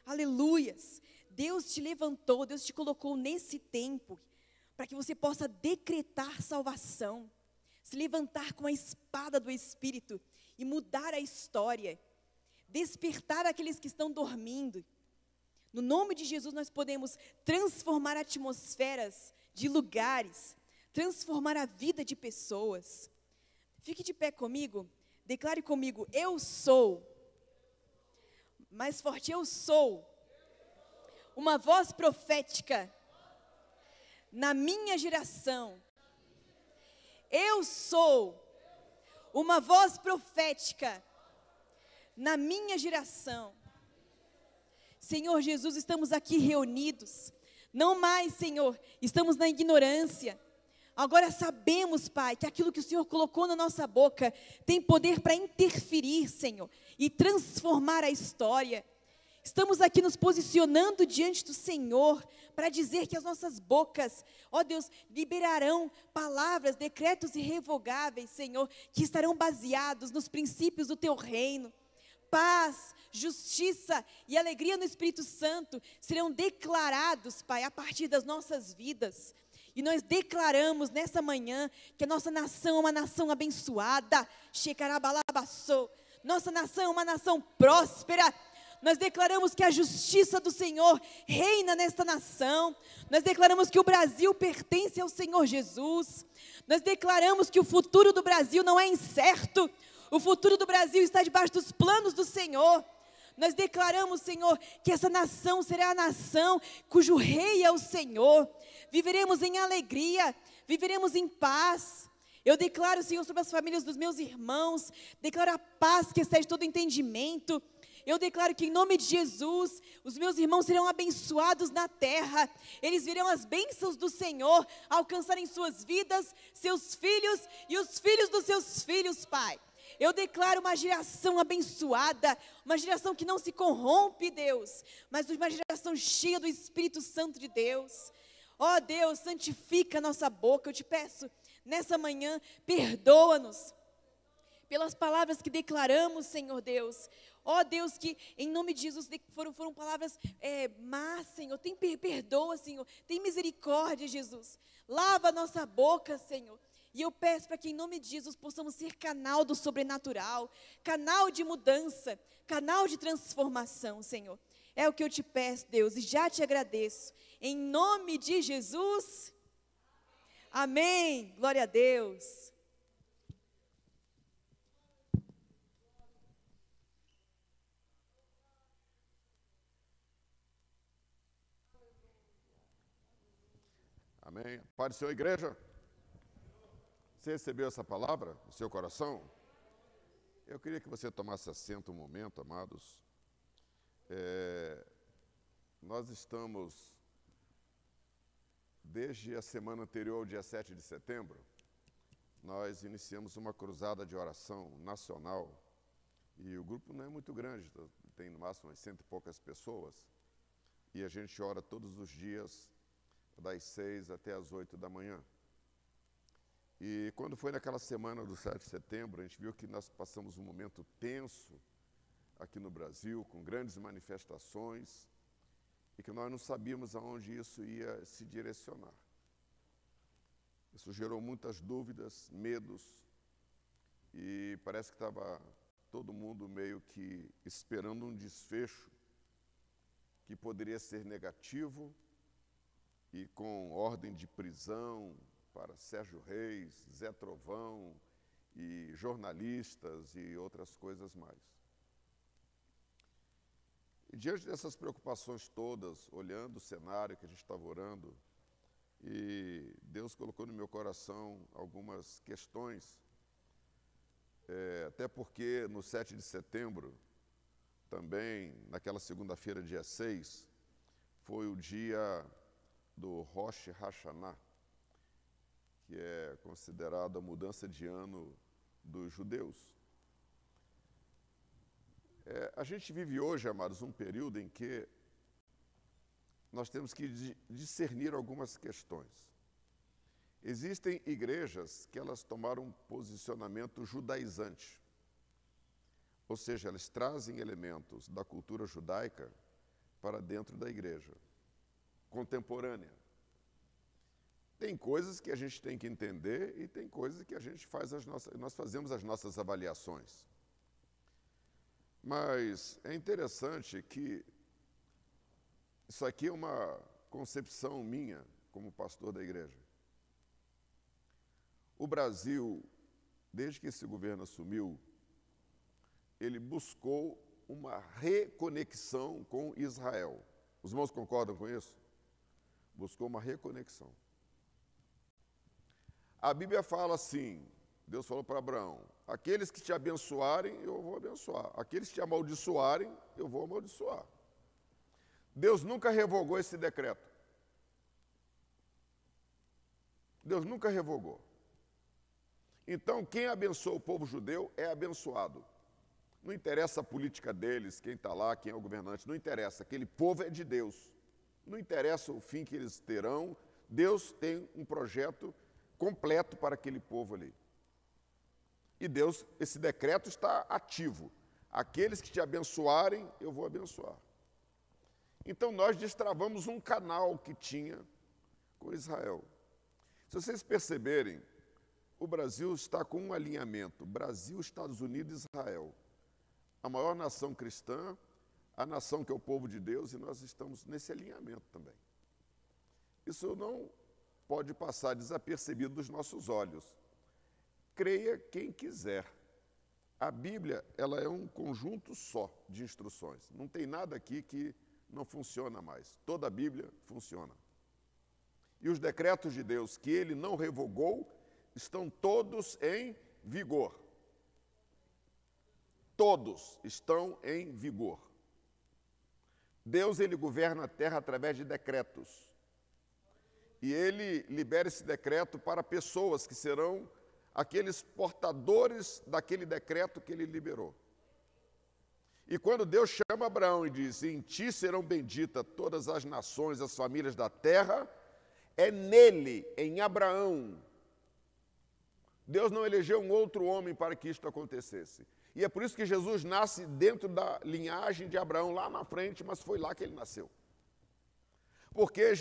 Aleluias, Deus te levantou, Deus te colocou nesse tempo, para que você possa decretar salvação, se levantar com a espada do Espírito e mudar a história, despertar aqueles que estão dormindo. No nome de Jesus nós podemos transformar atmosferas de lugares, transformar a vida de pessoas. Fique de pé comigo, declare comigo: eu sou, mais forte, eu sou uma voz profética na minha geração. Eu sou uma voz profética na minha geração. Senhor Jesus, estamos aqui reunidos, não mais, Senhor, estamos na ignorância. Agora sabemos, Pai, que aquilo que o Senhor colocou na nossa boca tem poder para interferir, Senhor, e transformar a história. Estamos aqui nos posicionando diante do Senhor para dizer que as nossas bocas, ó Deus, liberarão palavras, decretos irrevogáveis, Senhor, que estarão baseados nos princípios do Teu reino. Paz, justiça e alegria no Espírito Santo serão declarados, Pai, a partir das nossas vidas. E nós declaramos nessa manhã que a nossa nação é uma nação abençoada. Nossa nação é uma nação próspera. Nós declaramos que a justiça do Senhor reina nesta nação. Nós declaramos que o Brasil pertence ao Senhor Jesus. Nós declaramos que o futuro do Brasil não é incerto. O futuro do Brasil está debaixo dos planos do Senhor. Nós declaramos, Senhor, que essa nação será a nação cujo rei é o Senhor. Viveremos em alegria, viveremos em paz. Eu declaro, Senhor, sobre as famílias dos meus irmãos, declaro a paz que excede todo entendimento. Eu declaro que em nome de Jesus, os meus irmãos serão abençoados na terra. Eles verão as bênçãos do Senhor alcançarem suas vidas, seus filhos e os filhos dos seus filhos, Pai. Eu declaro uma geração abençoada, uma geração que não se corrompe, Deus, mas uma geração cheia do Espírito Santo de Deus. Ó Deus, santifica a nossa boca, eu te peço, nessa manhã, perdoa-nos pelas palavras que declaramos, Senhor Deus. Ó Deus, que em nome de Jesus foram palavras más, Senhor. Perdoa, Senhor. Tem misericórdia, Jesus. Lava a nossa boca, Senhor. E eu peço para que em nome de Jesus possamos ser canal do sobrenatural, canal de mudança, canal de transformação, Senhor. É o que eu te peço, Deus, e já te agradeço. Em nome de Jesus. Amém. Glória a Deus. Amém. Pai do Senhor, igreja. Você recebeu essa palavra no seu coração? Eu queria que você tomasse assento um momento, amados. Nós estamos, desde a semana anterior ao dia 7 de setembro, nós iniciamos uma cruzada de oração nacional. E o grupo não é muito grande, tem no máximo umas 100 e poucas pessoas. E a gente ora todos os dias, das 6 até as 8 da manhã. E quando foi naquela semana do 7 de setembro, a gente viu que nós passamos um momento tenso aqui no Brasil, com grandes manifestações, e que nós não sabíamos aonde isso ia se direcionar. Isso gerou muitas dúvidas, medos, e parece que estava todo mundo meio que esperando um desfecho que poderia ser negativo, e com ordem de prisão para Sérgio Reis, Zé Trovão e jornalistas e outras coisas mais. E diante dessas preocupações todas, olhando o cenário que a gente estava orando, e Deus colocou no meu coração algumas questões, até porque no 7 de setembro, também naquela segunda-feira, dia 6, foi o dia do Rosh Hashanah, que é considerado a mudança de ano dos judeus. A gente vive hoje, amados, um período em que nós temos que discernir algumas questões. Existem igrejas que elas tomaram um posicionamento judaizante, ou seja, elas trazem elementos da cultura judaica para dentro da igreja contemporânea. Tem coisas que a gente tem que entender e tem coisas que a gente nós fazemos as nossas avaliações. Mas é interessante que isso aqui é uma concepção minha como pastor da igreja. O Brasil, desde que esse governo assumiu, ele buscou uma reconexão com Israel. Os irmãos concordam com isso? Buscou uma reconexão. A Bíblia fala assim, Deus falou para Abraão, aqueles que te abençoarem, eu vou abençoar. Aqueles que te amaldiçoarem, eu vou amaldiçoar. Deus nunca revogou esse decreto. Deus nunca revogou. Então, quem abençoa o povo judeu é abençoado. Não interessa a política deles, quem está lá, quem é o governante, não interessa. Aquele povo é de Deus. Não interessa o fim que eles terão, Deus tem um projeto completo para aquele povo ali. E Deus, esse decreto está ativo. Aqueles que te abençoarem, eu vou abençoar. Então nós destravamos um canal que tinha com Israel. Se vocês perceberem, o Brasil está com um alinhamento, Brasil, Estados Unidos e Israel. A maior nação cristã, a nação que é o povo de Deus, e nós estamos nesse alinhamento também. Isso não pode passar desapercebido dos nossos olhos. Creia quem quiser. A Bíblia, ela é um conjunto só de instruções. Não tem nada aqui que não funciona mais. Toda a Bíblia funciona. E os decretos de Deus que ele não revogou, estão todos em vigor. Todos estão em vigor. Deus, ele governa a terra através de decretos. E ele libera esse decreto para pessoas que serão aqueles portadores daquele decreto que ele liberou. E quando Deus chama Abraão e diz, em ti serão benditas todas as nações, as famílias da terra, é nele, em Abraão. Deus não elegeu um outro homem para que isto acontecesse. E é por isso que Jesus nasce dentro da linhagem de Abraão, lá na frente, mas foi lá que ele nasceu. Porque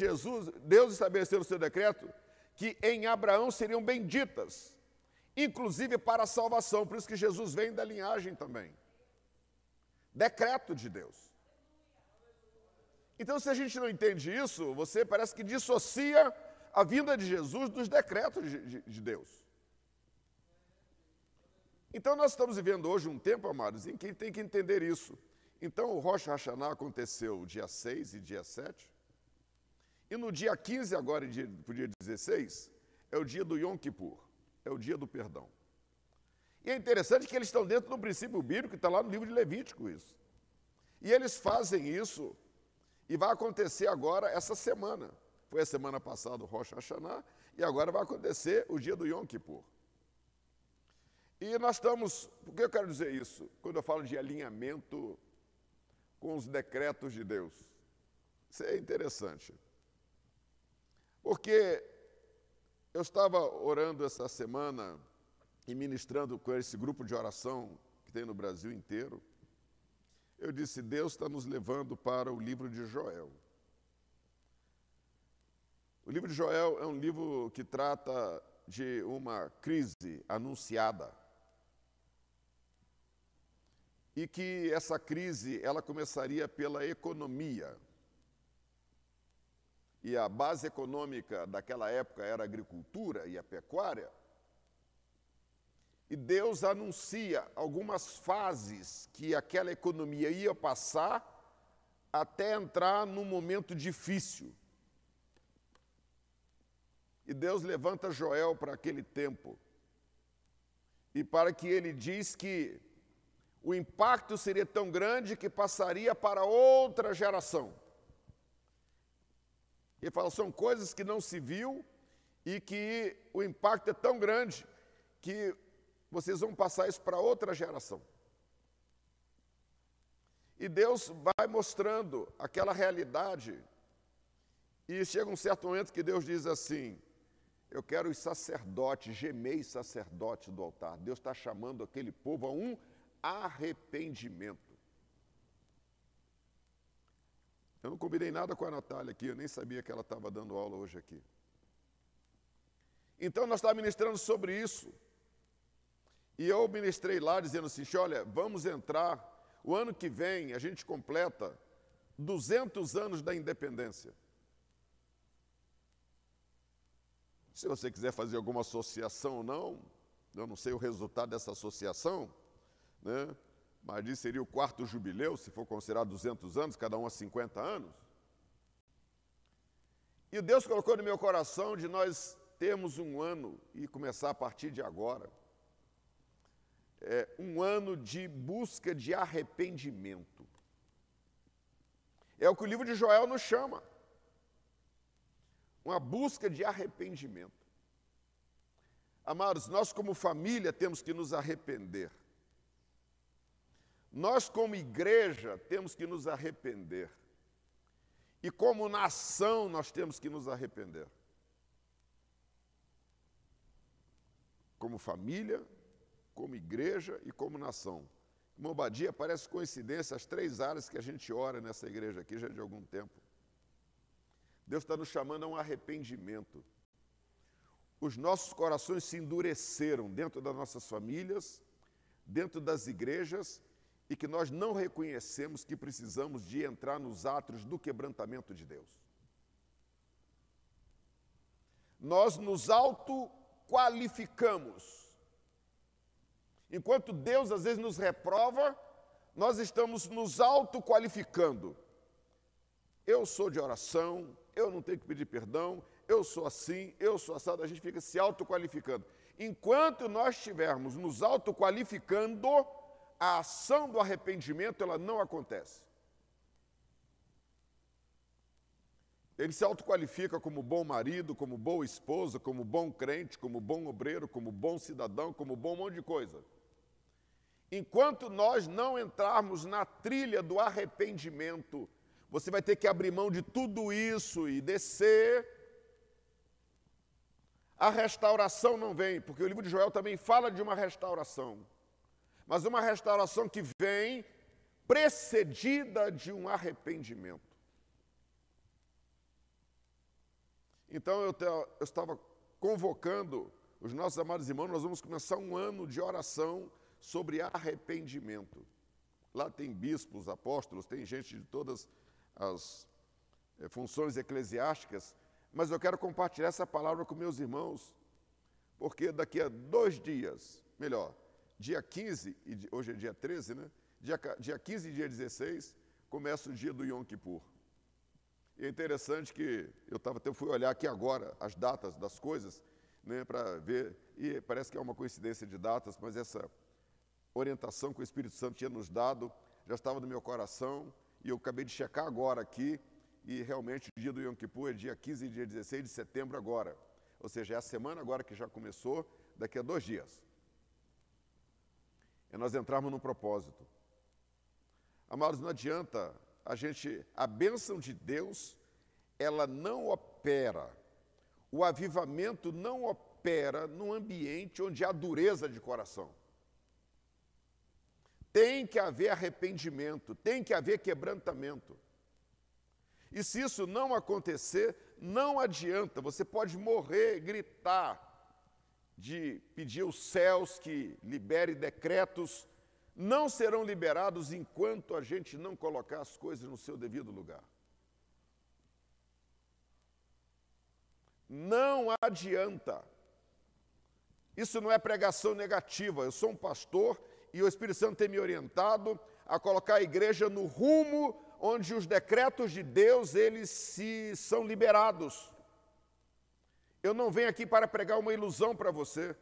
Deus estabeleceu no seu decreto que em Abraão seriam benditas, inclusive para a salvação. Por isso que Jesus vem da linhagem também. Decreto de Deus. Então, se a gente não entende isso, você parece que dissocia a vinda de Jesus dos decretos de Deus. Então, nós estamos vivendo hoje um tempo, amados, em que tem que entender isso. Então, o Rosh Hashanah aconteceu dia 6 e dia 7. E no dia 15, agora, para o dia 16, é o dia do Yom Kippur, é o dia do perdão. E é interessante que eles estão dentro do princípio bíblico, que está lá no livro de Levítico isso. E eles fazem isso, e vai acontecer agora essa semana. Foi a semana passada o Rosh Hashanah, e agora vai acontecer o dia do Yom Kippur. E nós estamos, por que eu quero dizer isso? Quando eu falo de alinhamento com os decretos de Deus. Isso é interessante. Porque eu estava orando essa semana e ministrando com esse grupo de oração que tem no Brasil inteiro. Eu disse, Deus está nos levando para o livro de Joel. O livro de Joel é um livro que trata de uma crise anunciada. E que essa crise, ela começaria pela economia. E a base econômica daquela época era a agricultura e a pecuária. E Deus anuncia algumas fases que aquela economia ia passar até entrar num momento difícil. E Deus levanta Joel para aquele tempo. E para que ele diz que o impacto seria tão grande que passaria para outra geração. Ele fala, são coisas que não se viu e que o impacto é tão grande que vocês vão passar isso para outra geração. E Deus vai mostrando aquela realidade e chega um certo momento que Deus diz assim, eu quero os sacerdotes, gemei sacerdotes do altar. Deus está chamando aquele povo a um arrependimento. Eu não combinei nada com a Natália aqui, eu nem sabia que ela estava dando aula hoje aqui. Então nós estávamos ministrando sobre isso. E eu ministrei lá dizendo assim, olha, vamos entrar, o ano que vem a gente completa 200 anos da independência. Se você quiser fazer alguma associação ou não, eu não sei o resultado dessa associação, né? Mas isso seria o 4º jubileu, se for considerar 200 anos, cada um a 50 anos. E Deus colocou no meu coração de nós termos um ano, e começar a partir de agora, um ano de busca de arrependimento. É o que o livro de Joel nos chama. Uma busca de arrependimento. Amados, nós como família temos que nos arrepender. Nós como igreja temos que nos arrepender. E como nação nós temos que nos arrepender. Como família, como igreja e como nação. Irmão Badia, parece coincidência as 3 áreas que a gente ora nessa igreja aqui já de algum tempo. Deus está nos chamando a um arrependimento. Os nossos corações se endureceram dentro das nossas famílias, dentro das igrejas, e que nós não reconhecemos que precisamos de entrar nos átrios do quebrantamento de Deus. Nós nos autoqualificamos. Enquanto Deus às vezes nos reprova, nós estamos nos autoqualificando. Eu sou de oração, eu não tenho que pedir perdão, eu sou assim, eu sou assado, a gente fica se autoqualificando. Enquanto nós estivermos nos autoqualificando, a ação do arrependimento ela não acontece. Ele se autoqualifica como bom marido, como boa esposa, como bom crente, como bom obreiro, como bom cidadão, como bom monte de coisa. Enquanto nós não entrarmos na trilha do arrependimento, você vai ter que abrir mão de tudo isso e descer. A restauração não vem, porque o livro de Joel também fala de uma restauração, mas uma restauração que vem precedida de um arrependimento. Então eu estava convocando os nossos amados irmãos, nós vamos começar um ano de oração sobre arrependimento. Lá tem bispos, apóstolos, tem gente de todas as funções eclesiásticas, mas eu quero compartilhar essa palavra com meus irmãos, porque daqui a 2 dias, melhor, dia 15, hoje é dia 13, né? Dia 15 e dia 16, começa o dia do Yom Kippur. E é interessante que eu fui olhar aqui agora as datas das coisas, né, para ver, e parece que é uma coincidência de datas, mas essa orientação que o Espírito Santo tinha nos dado já estava no meu coração, e eu acabei de checar agora aqui, e realmente o dia do Yom Kippur é dia 15 e dia 16 de setembro agora. Ou seja, é a semana agora que já começou, daqui a 2 dias. E nós entrarmos num propósito. Amados, não adianta a bênção de Deus, ela não opera. O avivamento não opera num ambiente onde há dureza de coração. Tem que haver arrependimento, tem que haver quebrantamento. E se isso não acontecer, não adianta, você pode morrer, gritar, de pedir aos céus que libere decretos, não serão liberados enquanto a gente não colocar as coisas no seu devido lugar. Não adianta. Isso não é pregação negativa. Eu sou um pastor e o Espírito Santo tem me orientado a colocar a igreja no rumo onde os decretos de Deus, eles são liberados. Eu não venho aqui para pregar uma ilusão para você.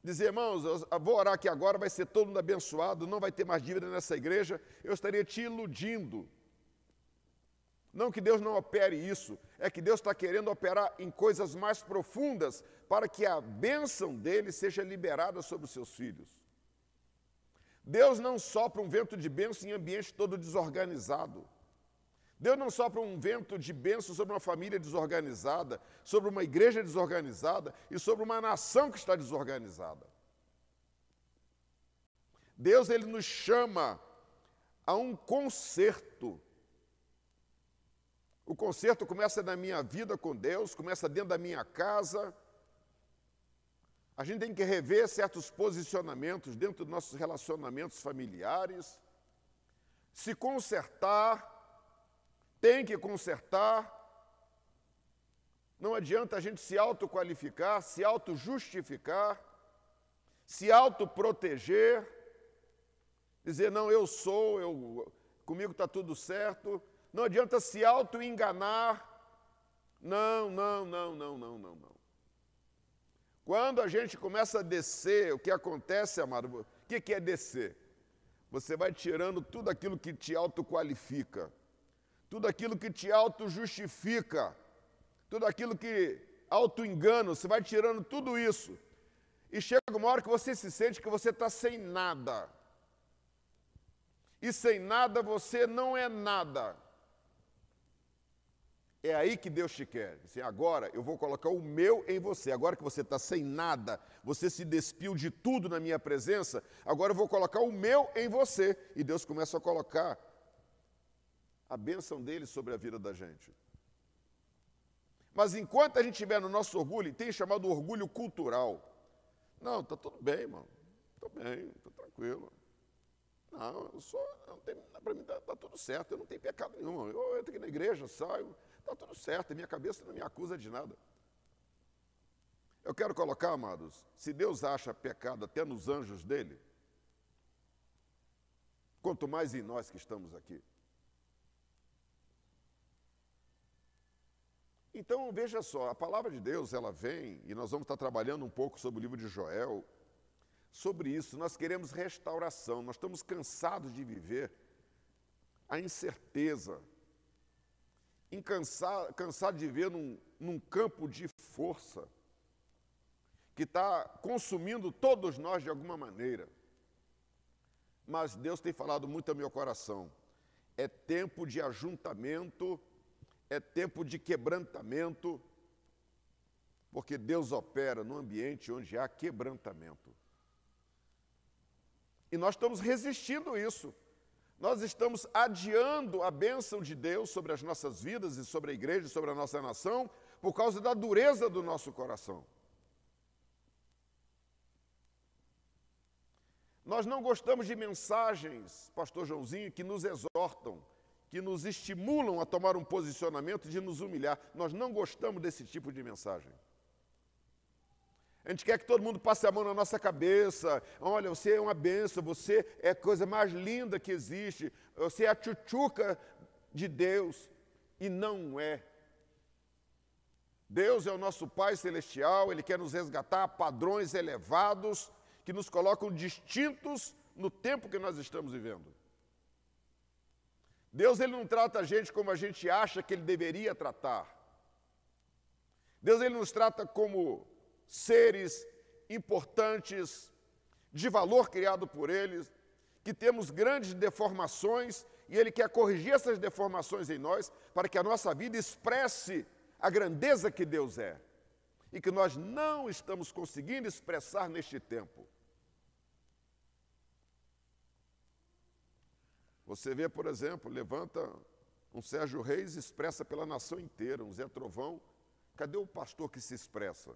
Dizer, irmãos, eu vou orar aqui agora, vai ser todo mundo abençoado, não vai ter mais dívida nessa igreja, eu estaria te iludindo. Não que Deus não opere isso, é que Deus está querendo operar em coisas mais profundas para que a bênção dele seja liberada sobre os seus filhos. Deus não sopra um vento de bênção em ambiente todo desorganizado. Deus não sopra um vento de bênção sobre uma família desorganizada, sobre uma igreja desorganizada e sobre uma nação que está desorganizada. Deus, ele nos chama a um concerto. O concerto começa na minha vida com Deus, começa dentro da minha casa. A gente tem que rever certos posicionamentos dentro dos nossos relacionamentos familiares, se consertar. Tem que consertar. Não adianta a gente se autoqualificar, se autojustificar, se autoproteger, dizer, não, comigo está tudo certo. Não adianta se autoenganar. Não. Quando a gente começa a descer, o que acontece, amado, o que é descer? Você vai tirando tudo aquilo que te autoqualifica. Tudo aquilo que te auto-justifica, tudo aquilo que auto-engano, você vai tirando tudo isso. E chega uma hora que você se sente que você está sem nada. E sem nada você não é nada. É aí que Deus te quer. Assim, agora eu vou colocar o meu em você. Agora que você está sem nada, você se despiu de tudo na minha presença, agora eu vou colocar o meu em você. E Deus começa a colocar a bênção dele sobre a vida da gente. Mas enquanto a gente estiver no nosso orgulho, tem chamado orgulho cultural. Não, está tudo bem, irmão. Estou bem, estou tranquilo. Não, para mim está tudo certo, eu não tenho pecado nenhum. Eu entro aqui na igreja, saio, está tudo certo, a minha cabeça não me acusa de nada. Eu quero colocar, amados, se Deus acha pecado até nos anjos dele, quanto mais em nós que estamos aqui. Então, veja só, a palavra de Deus, ela vem, e nós vamos estar trabalhando um pouco sobre o livro de Joel, sobre isso. Nós queremos restauração, nós estamos cansados de viver a incerteza. cansado de viver num campo de força que está consumindo todos nós de alguma maneira. Mas Deus tem falado muito ao meu coração. É tempo de ajuntamento, é tempo de quebrantamento, porque Deus opera num ambiente onde há quebrantamento. E nós estamos resistindo isso. Nós estamos adiando a bênção de Deus sobre as nossas vidas e sobre a igreja e sobre a nossa nação por causa da dureza do nosso coração. Nós não gostamos de mensagens, pastor Joãozinho, que nos exortam, que nos estimulam a tomar um posicionamento de nos humilhar. Nós não gostamos desse tipo de mensagem. A gente quer que todo mundo passe a mão na nossa cabeça. Olha, você é uma bênção, você é a coisa mais linda que existe. Você é a tchutchuca de Deus. E não é. Deus é o nosso Pai Celestial, Ele quer nos resgatar a padrões elevados que nos colocam distintos no tempo que nós estamos vivendo. Deus, Ele não trata a gente como a gente acha que Ele deveria tratar. Deus, Ele nos trata como seres importantes, de valor criado por Ele, que temos grandes deformações e Ele quer corrigir essas deformações em nós para que a nossa vida expresse a grandeza que Deus é e que nós não estamos conseguindo expressar neste tempo. Você vê, por exemplo, levanta um Sérgio Reis, expressa pela nação inteira, um Zé Trovão. Cadê o pastor que se expressa?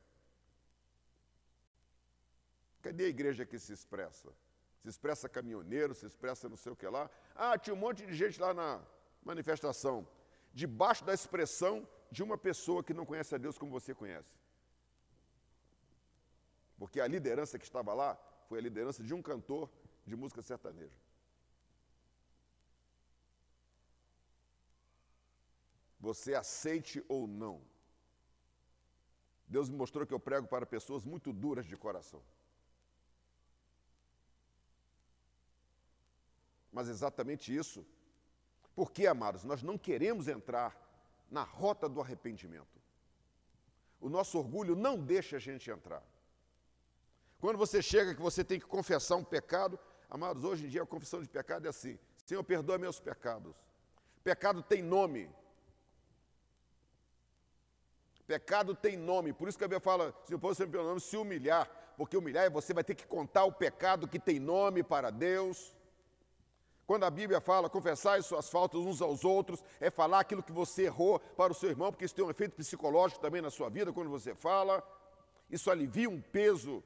Cadê a igreja que se expressa? Se expressa caminhoneiro, se expressa não sei o que lá. Ah, tinha um monte de gente lá na manifestação, debaixo da expressão de uma pessoa que não conhece a Deus como você conhece. Porque a liderança que estava lá foi a liderança de um cantor de música sertaneja. Você aceite ou não. Deus me mostrou que eu prego para pessoas muito duras de coração. Mas exatamente isso. Porque, amados, nós não queremos entrar na rota do arrependimento. O nosso orgulho não deixa a gente entrar. Quando você chega que você tem que confessar um pecado, amados, hoje em dia a confissão de pecado é assim: Senhor, perdoa meus pecados. Pecado tem nome. Pecado tem nome, por isso que a Bíblia fala, se o povo sempre pelo nome, se humilhar, porque humilhar é você vai ter que contar o pecado que tem nome para Deus. Quando a Bíblia fala, confessai suas faltas uns aos outros, é falar aquilo que você errou para o seu irmão, porque isso tem um efeito psicológico também na sua vida, quando você fala. Isso alivia um peso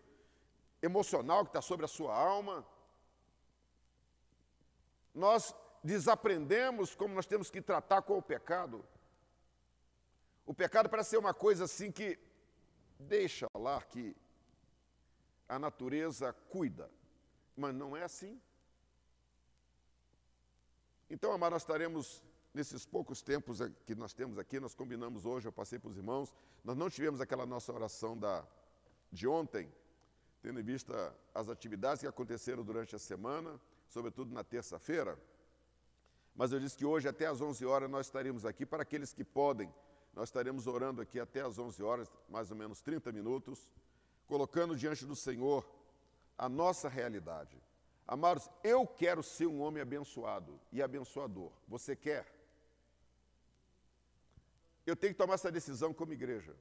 emocional que está sobre a sua alma. Nós desaprendemos como nós temos que tratar com o pecado. O pecado parece ser uma coisa assim que deixa lá que a natureza cuida, mas não é assim. Então, amado, nós estaremos nesses poucos tempos que nós temos aqui, nós combinamos hoje, eu passei para os irmãos, nós não tivemos aquela nossa oração de ontem, tendo em vista as atividades que aconteceram durante a semana, sobretudo na terça-feira, mas eu disse que hoje até às 11 horas nós estaremos aqui para aqueles que podem. Nós estaremos orando aqui até às 11 horas, mais ou menos 30 minutos, colocando diante do Senhor a nossa realidade. Amados, eu quero ser um homem abençoado e abençoador. Você quer? Eu tenho que tomar essa decisão como igreja.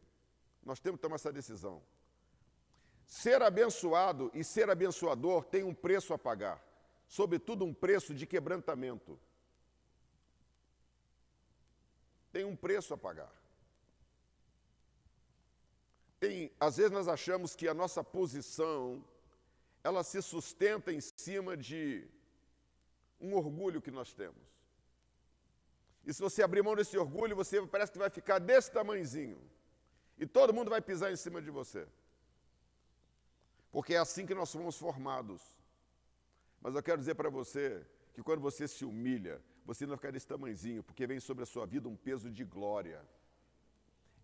Nós temos que tomar essa decisão. Ser abençoado e ser abençoador tem um preço a pagar, sobretudo um preço de quebrantamento. Tem um preço a pagar. Às vezes nós achamos que a nossa posição, ela se sustenta em cima de um orgulho que nós temos. E se você abrir mão desse orgulho, você parece que vai ficar desse tamanhozinho. E todo mundo vai pisar em cima de você. Porque é assim que nós fomos formados. Mas eu quero dizer para você que quando você se humilha, você não vai ficar desse tamanhozinho, porque vem sobre a sua vida um peso de glória.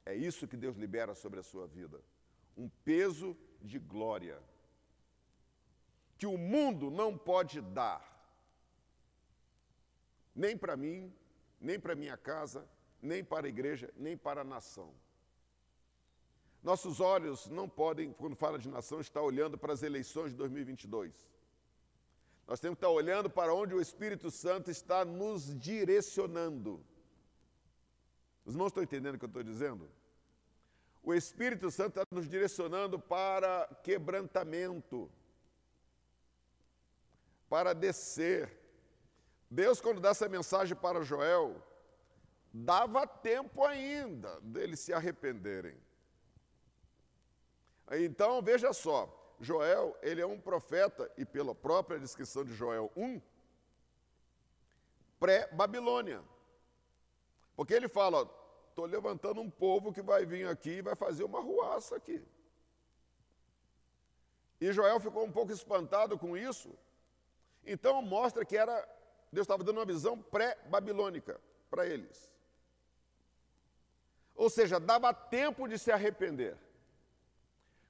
É isso que Deus libera sobre a sua vida. Um peso de glória. Que o mundo não pode dar. Nem para mim, nem para minha casa, nem para a igreja, nem para a nação. Nossos olhos não podem, quando fala de nação, estar olhando para as eleições de 2022. Nós temos que estar olhando para onde o Espírito Santo está nos direcionando. Os irmãos estão entendendo o que eu estou dizendo? O Espírito Santo está nos direcionando para quebrantamento, para descer. Deus, quando dá essa mensagem para Joel, dava tempo ainda deles se arrependerem. Então, veja só, Joel, ele é um profeta, e pela própria descrição de Joel 1, pré-Babilônia. Porque ele fala, estou levantando um povo que vai vir aqui e vai fazer uma ruaça aqui. E Joel ficou um pouco espantado com isso. Então mostra que Deus estava dando uma visão pré-babilônica para eles. Ou seja, dava tempo de se arrepender.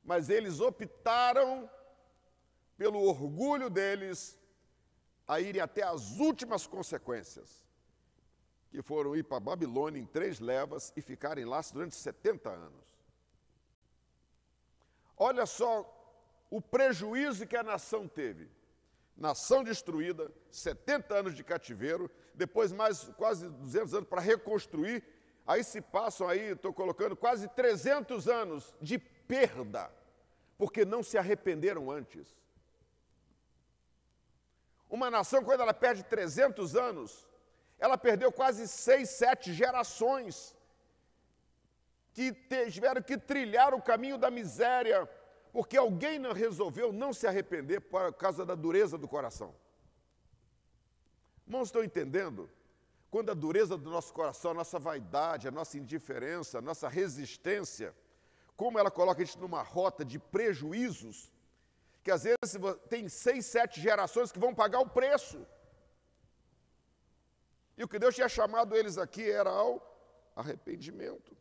Mas eles optaram, pelo orgulho deles, a irem até as últimas consequências, que foram ir para a Babilônia em 3 levas e ficarem lá durante 70 anos. Olha só o prejuízo que a nação teve. Nação destruída, 70 anos de cativeiro, depois mais quase 200 anos para reconstruir, aí se passam aí, estou colocando, quase 300 anos de perda, porque não se arrependeram antes. Uma nação, quando ela perde 300 anos, ela perdeu quase 6, 7 gerações que tiveram que trilhar o caminho da miséria, porque alguém não resolveu não se arrepender por causa da dureza do coração. Irmãos, estão entendendo? Quando a dureza do nosso coração, a nossa vaidade, a nossa indiferença, a nossa resistência, como ela coloca a gente numa rota de prejuízos, que às vezes tem 6, 7 gerações que vão pagar o preço. E o que Deus tinha chamado eles aqui era ao arrependimento.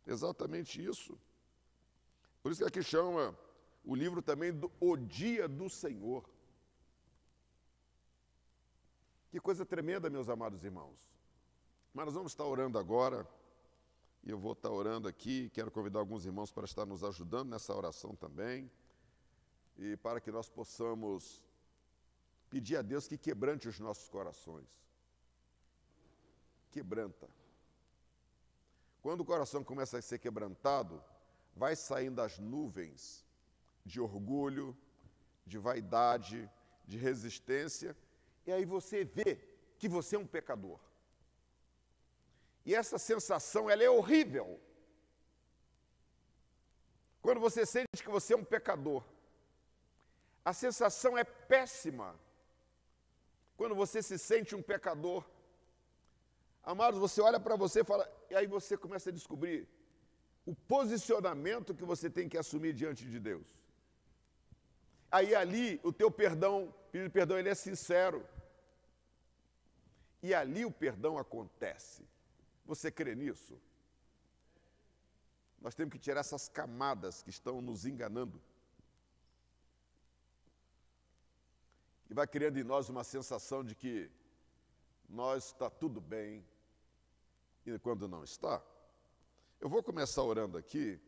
Exatamente isso. Por isso que aqui chama o livro também do O Dia do Senhor. Que coisa tremenda, meus amados irmãos. Mas nós vamos estar orando agora, e eu vou estar orando aqui, quero convidar alguns irmãos para estar nos ajudando nessa oração também, e para que nós possamos pedir a Deus que quebrante os nossos corações. Quebranta. Quando o coração começa a ser quebrantado, vai saindo as nuvens de orgulho, de vaidade, de resistência, e aí você vê que você é um pecador. E essa sensação, ela é horrível. Quando você sente que você é um pecador, a sensação é péssima. Quando você se sente um pecador, amados, você olha para você e fala, e aí você começa a descobrir o posicionamento que você tem que assumir diante de Deus. Aí ali o teu perdão, pedido de perdão, ele é sincero. E ali o perdão acontece. Você crê nisso? Nós temos que tirar essas camadas que estão nos enganando. E vai criando em nós uma sensação de que nós está tudo bem, e quando não está. Eu vou começar orando aqui,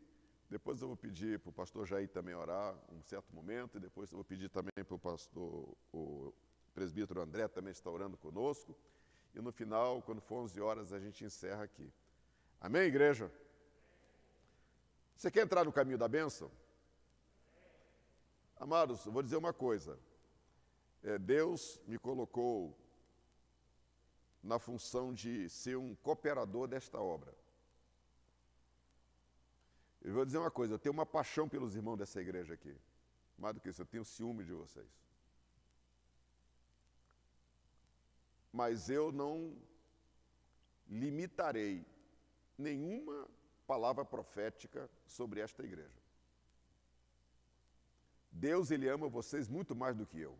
depois eu vou pedir para o pastor Jair também orar um certo momento, e depois eu vou pedir também para o pastor, o presbítero André também estar orando conosco, e no final, quando for 11 horas, a gente encerra aqui. Amém, igreja? Você quer entrar no caminho da bênção? Amados, eu vou dizer uma coisa. Deus me colocou na função de ser um cooperador desta obra. Eu vou dizer uma coisa, eu tenho uma paixão pelos irmãos dessa igreja aqui. Mais do que isso, eu tenho ciúme de vocês. Mas eu não limitarei nenhuma palavra profética sobre esta igreja. Deus, Ele ama vocês muito mais do que eu.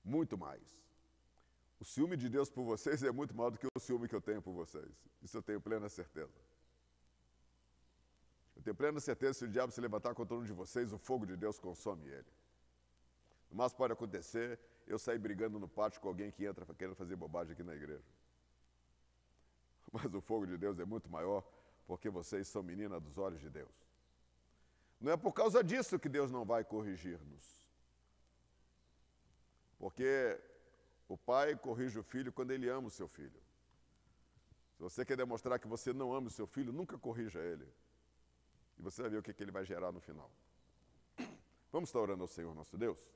Muito mais. O ciúme de Deus por vocês é muito maior do que o ciúme que eu tenho por vocês. Isso eu tenho plena certeza. Eu tenho plena certeza que se o diabo se levantar contra um de vocês, o fogo de Deus consome ele. O mais pode acontecer, eu sair brigando no pátio com alguém que entra querendo fazer bobagem aqui na igreja. Mas o fogo de Deus é muito maior, porque vocês são menina dos olhos de Deus. Não é por causa disso que Deus não vai corrigir-nos. Porque o pai corrige o filho quando ele ama o seu filho. Se você quer demonstrar que você não ama o seu filho, nunca corrija ele. E você vai ver o que ele vai gerar no final. Vamos estar orando ao Senhor nosso Deus?